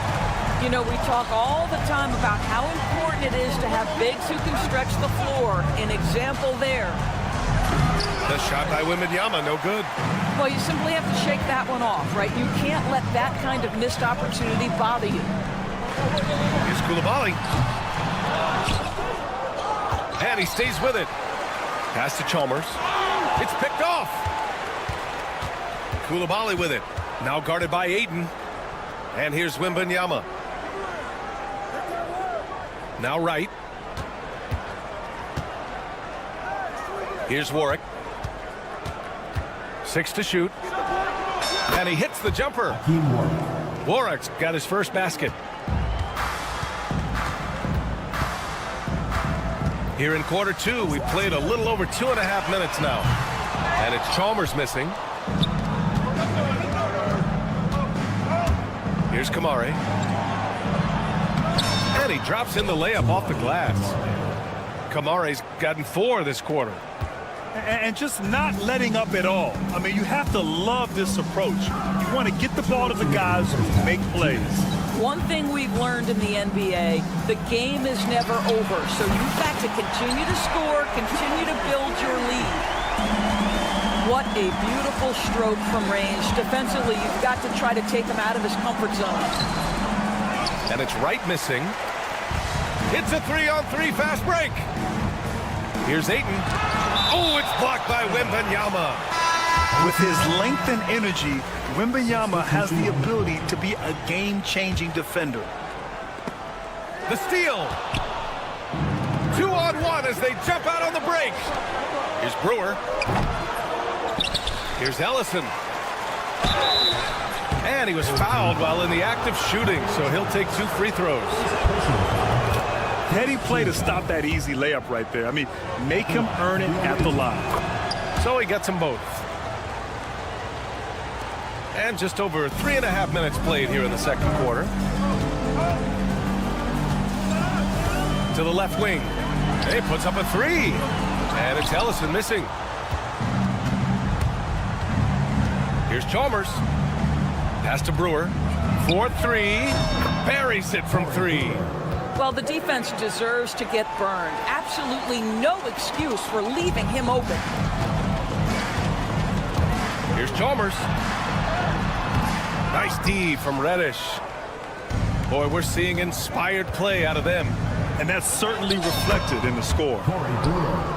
You know, we talk all the time about how important it is to have bigs who can stretch the floor. An example there. The shot by Wembanyama, no good. Well, you simply have to shake that one off, right? You can't let that kind of missed opportunity bother you. Here's Coulibaly. And he stays with it. Pass to Chalmers. It's picked off. Coulibaly with it. Now guarded by Ayton. And here's Wembanyama. Now right. Here's Warwick. 6 to shoot. And he hits the jumper. Warwick's got his first basket. Here in quarter 2, we played a little over 2.5 minutes now. And it's Chalmers missing. Here's Kamari. And he drops in the layup off the glass. Kamari's gotten 4 this quarter. And just not letting up at all. I mean, you have to love this approach. You want to get the ball to the guys who make plays. One thing we've learned in the NBA, the game is never over. So you've got to continue to score, continue to build your lead. What a beautiful stroke from range. Defensively, you've got to try to take him out of his comfort zone. And it's right missing. It's a 3-on-3 fast break. Here's Ayton. Oh, it's blocked by Wembanyama. With his length and energy, Wembanyama has the ability to be a game-changing defender. The steal. 2-on-1 as they jump out on the break. Here's Brewer. Here's Ellison. And he was fouled while in the act of shooting, so he'll take 2 free throws. Heady play to stop that easy layup right there. I mean, make him earn it at the line. So he gets them both. And just over 3.5 minutes played here in the second quarter. To the left wing. He puts up a 3. And it's Ellison missing. Here's Chalmers. Pass to Brewer. 4-3. Buries it from 3. Well, the defense deserves to get burned. Absolutely no excuse for leaving him open. Here's Chalmers. Nice D from Reddish. Boy, we're seeing inspired play out of them. And that's certainly reflected in the score.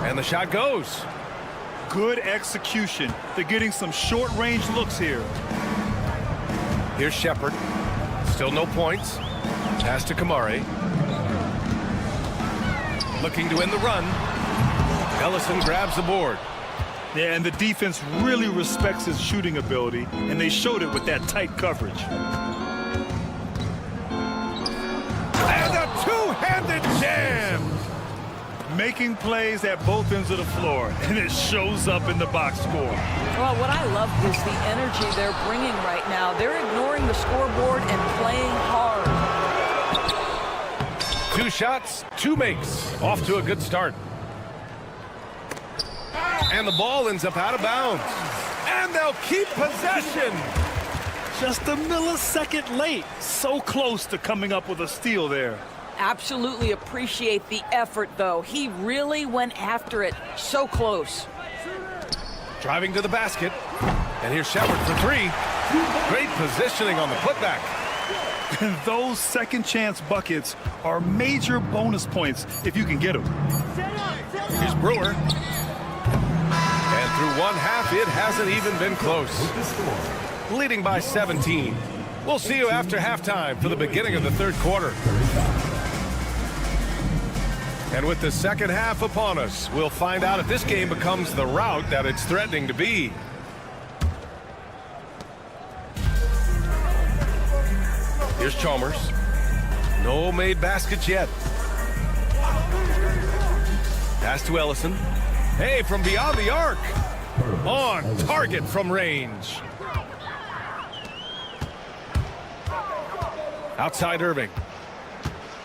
And the shot goes. Good execution. They're getting some short-range looks here. Here's Shepard. Still no points. Pass to Kamari. Looking to end the run. Ellison grabs the board. Yeah, and the defense really respects his shooting ability, and they showed it with that tight coverage. And a two-handed jam! Making plays at both ends of the floor, and it shows up in the box score. Well, what I love is the energy they're bringing right now. They're ignoring the scoreboard and playing hard. 2 shots, 2 makes. Off to a good start. And the ball ends up out of bounds. And they'll keep possession. Just a millisecond late. So close to coming up with a steal there. Absolutely appreciate the effort, though. He really went after it. So close. Driving to the basket. And here's Shepard for 3. Great positioning on the putback. And those second chance buckets are major bonus points if you can get them. Here's Brewer. And through one half, it hasn't even been close. Leading by 17. We'll see you after halftime for the beginning of the third quarter. And with the second half upon us, we'll find out if this game becomes the rout that it's threatening to be. Here's Chalmers. No made baskets yet. Pass to Ellison. Hey, from beyond the arc. On target from range. Outside Irving.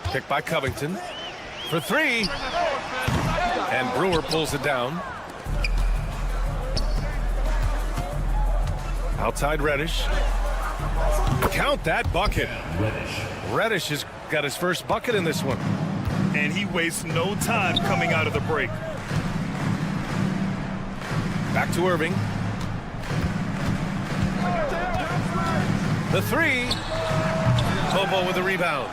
Picked by Covington. For 3. And Brewer pulls it down. Outside Reddish. Count that bucket. Reddish has got his first bucket in this one. And he wastes no time coming out of the break. Back to Irving. The 3. Bobo with the rebound.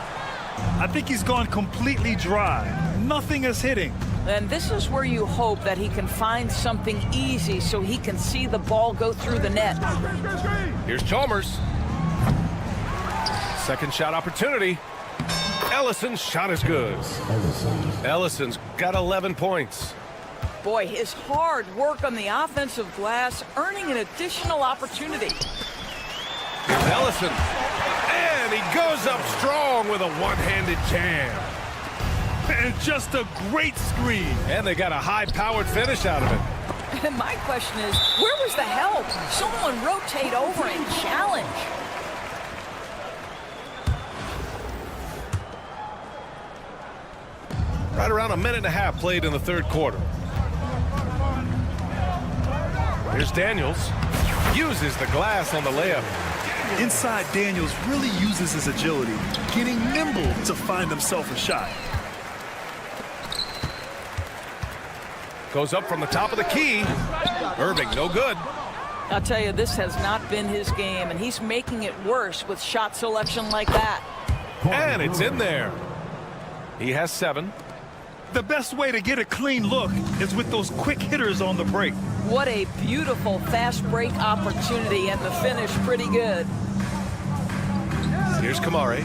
I think he's gone completely dry. Nothing is hitting. And this is where you hope that he can find something easy so he can see the ball go through the net. Here's Chalmers. Second shot opportunity. Ellison's shot is good. Ellison's got 11 points. Boy, his hard work on the offensive glass earning an additional opportunity. Here's Ellison. And he goes up strong with a one-handed jam. And just a great screen. And they got a high-powered finish out of it. And my question is, where was the help? Someone rotate over and challenge. Right around a minute and a half played in the third quarter. Here's Daniels. Uses the glass on the layup. Inside, Daniels really uses his agility, getting nimble to find himself a shot. Goes up from the top of the key. Irving, no good. I'll tell you, this has not been his game, and he's making it worse with shot selection like that. And it's in there. He has 7. The best way to get a clean look is with those quick hitters on the break. What a beautiful fast break opportunity, and the finish pretty good. Here's Kamari.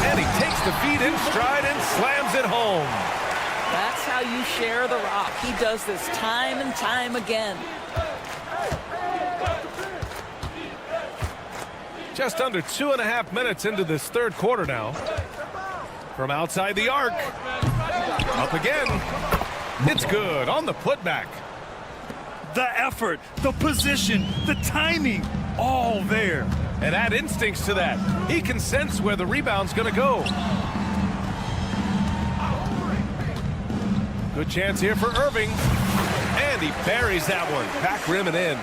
And he takes the feet in stride and slams it home. That's how you share the rock. He does this time and time again. Just under 2.5 minutes into this third quarter now. From outside the arc. Up again. It's good on the putback. The effort, the position, the timing, all there. And add instincts to that. He can sense where the rebound's going to go. Good chance here for Irving. And he buries that one. Back rim and in.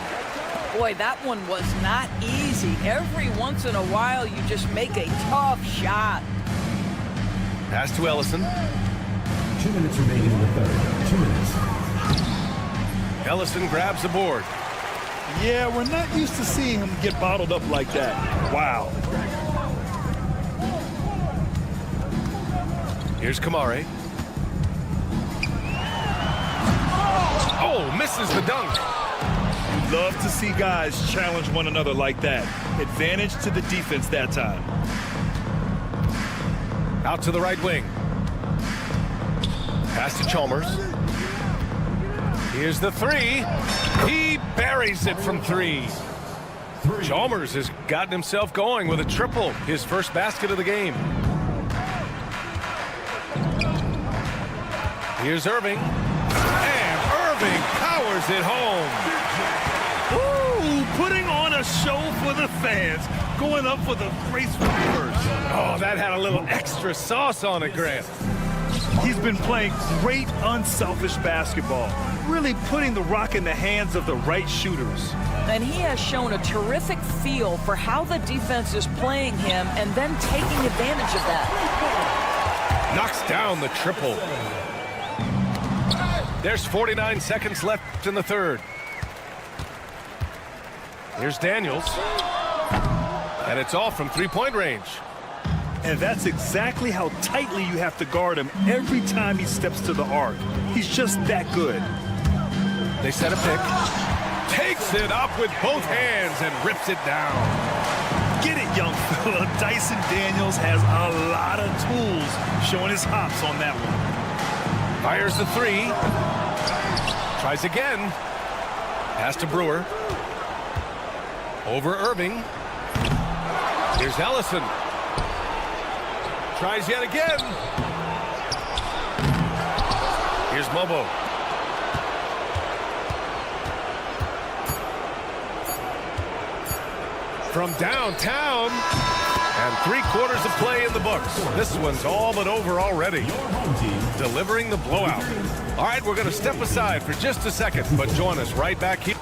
Boy, that one was not easy. Every once in a while, you just make a tough shot. Pass to Ellison. 2 minutes remaining in the third. 2 minutes. Ellison grabs the board. Yeah, we're not used to seeing him get bottled up like that. Wow. Here's Kamari. Oh, misses the dunk. Love to see guys challenge one another like that. Advantage to the defense that time. Out to the right wing. Pass to Chalmers. Here's the three. He buries it from three. Chalmers has gotten himself going with a triple. His first basket of the game. Here's Irving. And Irving powers it home. Ooh, putting on a show for the fans. Going up with a graceful reverse. Oh, that had a little extra sauce on it, Grant. He's been playing great, unselfish basketball. Really putting the rock in the hands of the right shooters. And he has shown a terrific feel for how the defense is playing him and then taking advantage of that. Knocks down the triple. There's 49 seconds left in the third. Here's Daniels. And it's all from three-point range. And that's exactly how tightly you have to guard him every time he steps to the arc. He's just that good. They set a pick. Takes it up with both hands and rips it down. Get it, young fella. Dyson Daniels has a lot of tools, showing his hops on that one. Fires the three. Tries again. Pass to Brewer. Over Irving. Here's Ellison. Tries yet again. Here's Mobo. From downtown. And 3/4 of play in the books. This one's all but over already. Delivering the blowout. All right, we're going to step aside for just a second, but join us right back here.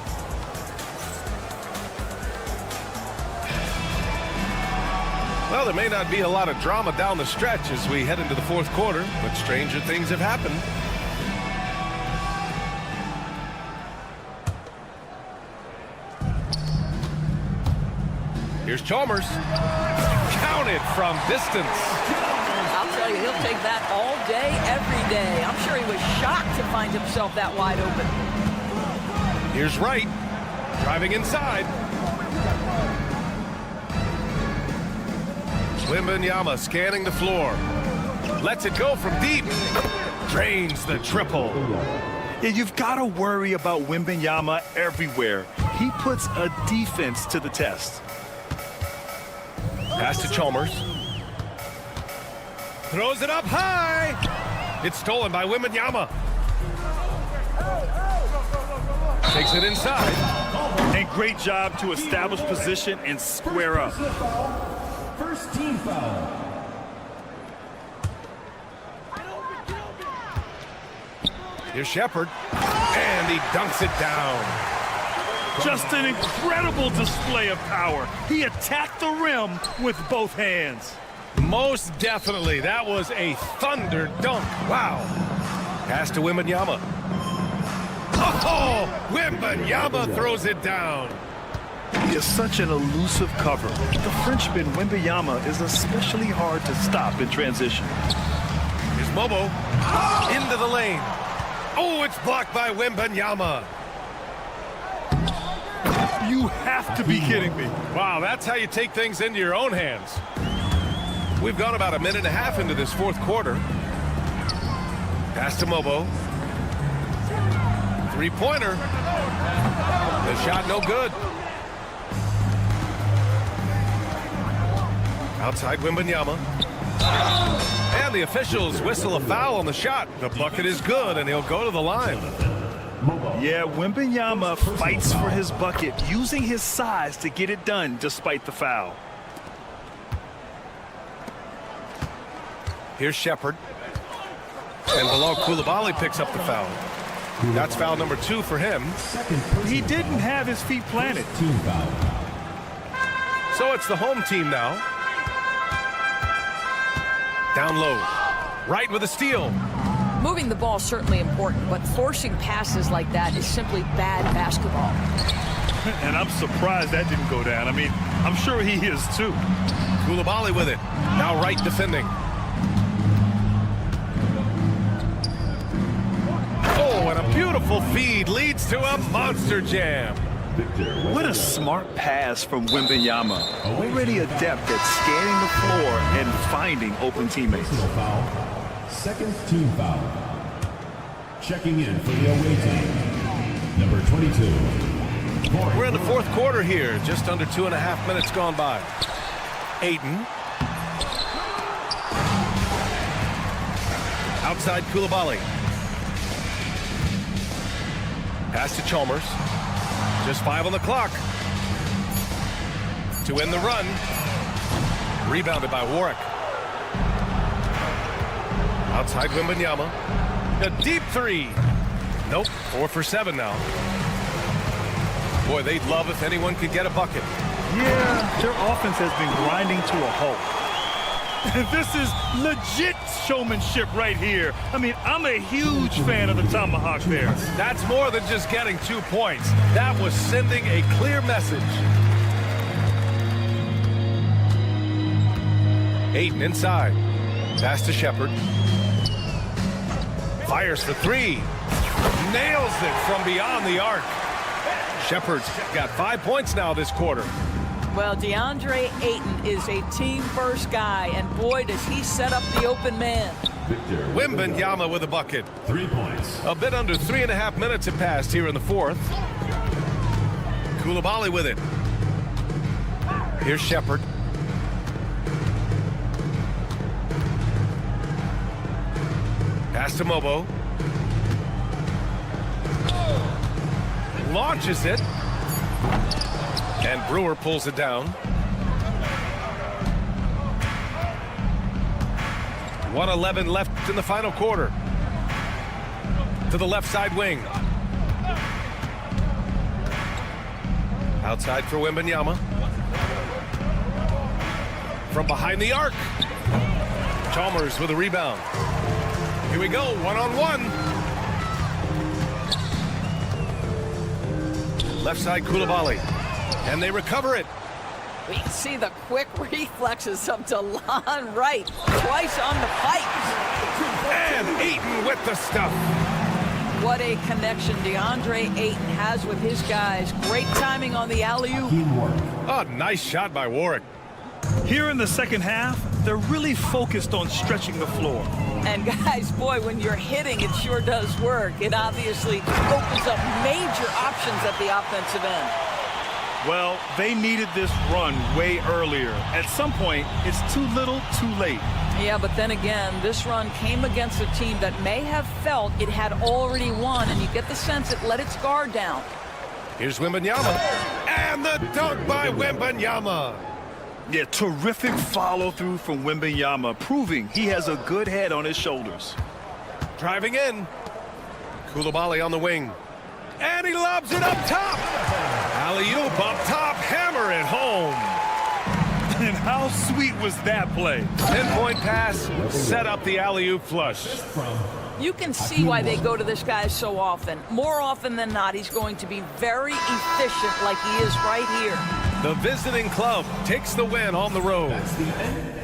Well, there may not be a lot of drama down the stretch as we head into the fourth quarter, but stranger things have happened. Here's Chalmers. Counted from distance. I'll tell you, he'll take that all day, every day. I'm sure he was shocked to find himself that wide open. Here's Wright. Driving inside. Wembanyama scanning the floor. Lets it go from deep. Drains the triple. Yeah, you've got to worry about Wembanyama everywhere. He puts a defense to the test. Pass to Chalmers. Throws it up high. It's stolen by Wembanyama. Takes it inside. And great job to establish position and square up. First team foul. Here's Shepard. And he dunks it down. Just an incredible display of power. He attacked the rim with both hands. Most definitely. That was a thunder dunk. Wow. Pass to Wembanyama. Oh, Wembanyama throws it down. He is such an elusive cover. The Frenchman Wembanyama is especially hard to stop in transition. Mobo into the lane. Oh, it's blocked by Wembanyama. You have to be kidding me. Wow, that's how you take things into your own hands. We've gone about a minute and a half into this fourth quarter. Pass to Mobo. Three-pointer. The shot no good. Outside Wembanyama. And the officials whistle a foul on the shot. The bucket is good, and he'll go to the line. Yeah, Wembanyama fights for his bucket, using his size to get it done despite the foul. Here's Shepard. And Bilal Coulibaly picks up the foul. That's foul number 2 for him. He didn't have his feet planted. Team foul. So it's the home team now. Down low. Right with a steal. Moving the ball is certainly important, but forcing passes like that is simply bad basketball. And I'm surprised that didn't go down. I mean, I'm sure he is too. Coulibaly with it. Now right defending. Oh, and a beautiful feed leads to a monster jam. What a smart pass from Wembanyama. Already adept at scanning the floor and finding open teammates. Personal foul. Second team foul. Checking in for the away team. Number 22. We're in the fourth quarter here. Just under 2.5 minutes gone by. Ayton. Outside Coulibaly. Pass to Chalmers. Just 5 on the clock. To end the run. Rebounded by Warwick. Outside Wembanyama. A deep 3. Nope, 4 for 7 now. Boy, they'd love if anyone could get a bucket. Yeah, their offense has been grinding to a halt. This is legit showmanship right here. I mean, I'm a huge fan of the tomahawk there. That's more than just getting 2 points. That was sending a clear message. Ayton inside. Pass to Shepard. Fires for 3. Nails it from beyond the arc. Shepard's got 5 points now this quarter. Well, DeAndre Ayton is a team-first guy, and boy, does he set up the open man. Wembanyama with a bucket. 3 points. A bit under 3.5 minutes have passed here in the fourth. Coulibaly with it. Here's Shepard. Pass to Mobo. Launches it. And Brewer pulls it down. 1:11 left in the final quarter. To the left side wing. Outside for Wembanyama. From behind the arc. Chalmers with a rebound. Here we go, 1-on-1. Left side Coulibaly. And they recover it. We can see the quick reflexes of DeLon Wright. Twice on the fight. And Ayton with the stuff. What a connection DeAndre Ayton has with his guys. Great timing on the alley-oop. Teamwork. Oh, nice shot by Warwick. Here in the second half, they're really focused on stretching the floor. And guys, boy, when you're hitting, it sure does work. It obviously opens up major options at the offensive end. Well, they needed this run way earlier. At some point, it's too little, too late. Yeah, but then again, this run came against a team that may have felt it had already won, and you get the sense it let its guard down. Here's Wembanyama. And the dunk by Wembanyama. Yeah, terrific follow-through from Wembanyama, proving he has a good head on his shoulders. Driving in. Coulibaly on the wing. And he lobs it up top. Alley-oop up top. Hammer it home. And how sweet was that play? 10-point pass. Set up the alley-oop flush. You can see why they go to this guy so often. More often than not, he's going to be very efficient like he is right here. The visiting club takes the win on the road. That's the end.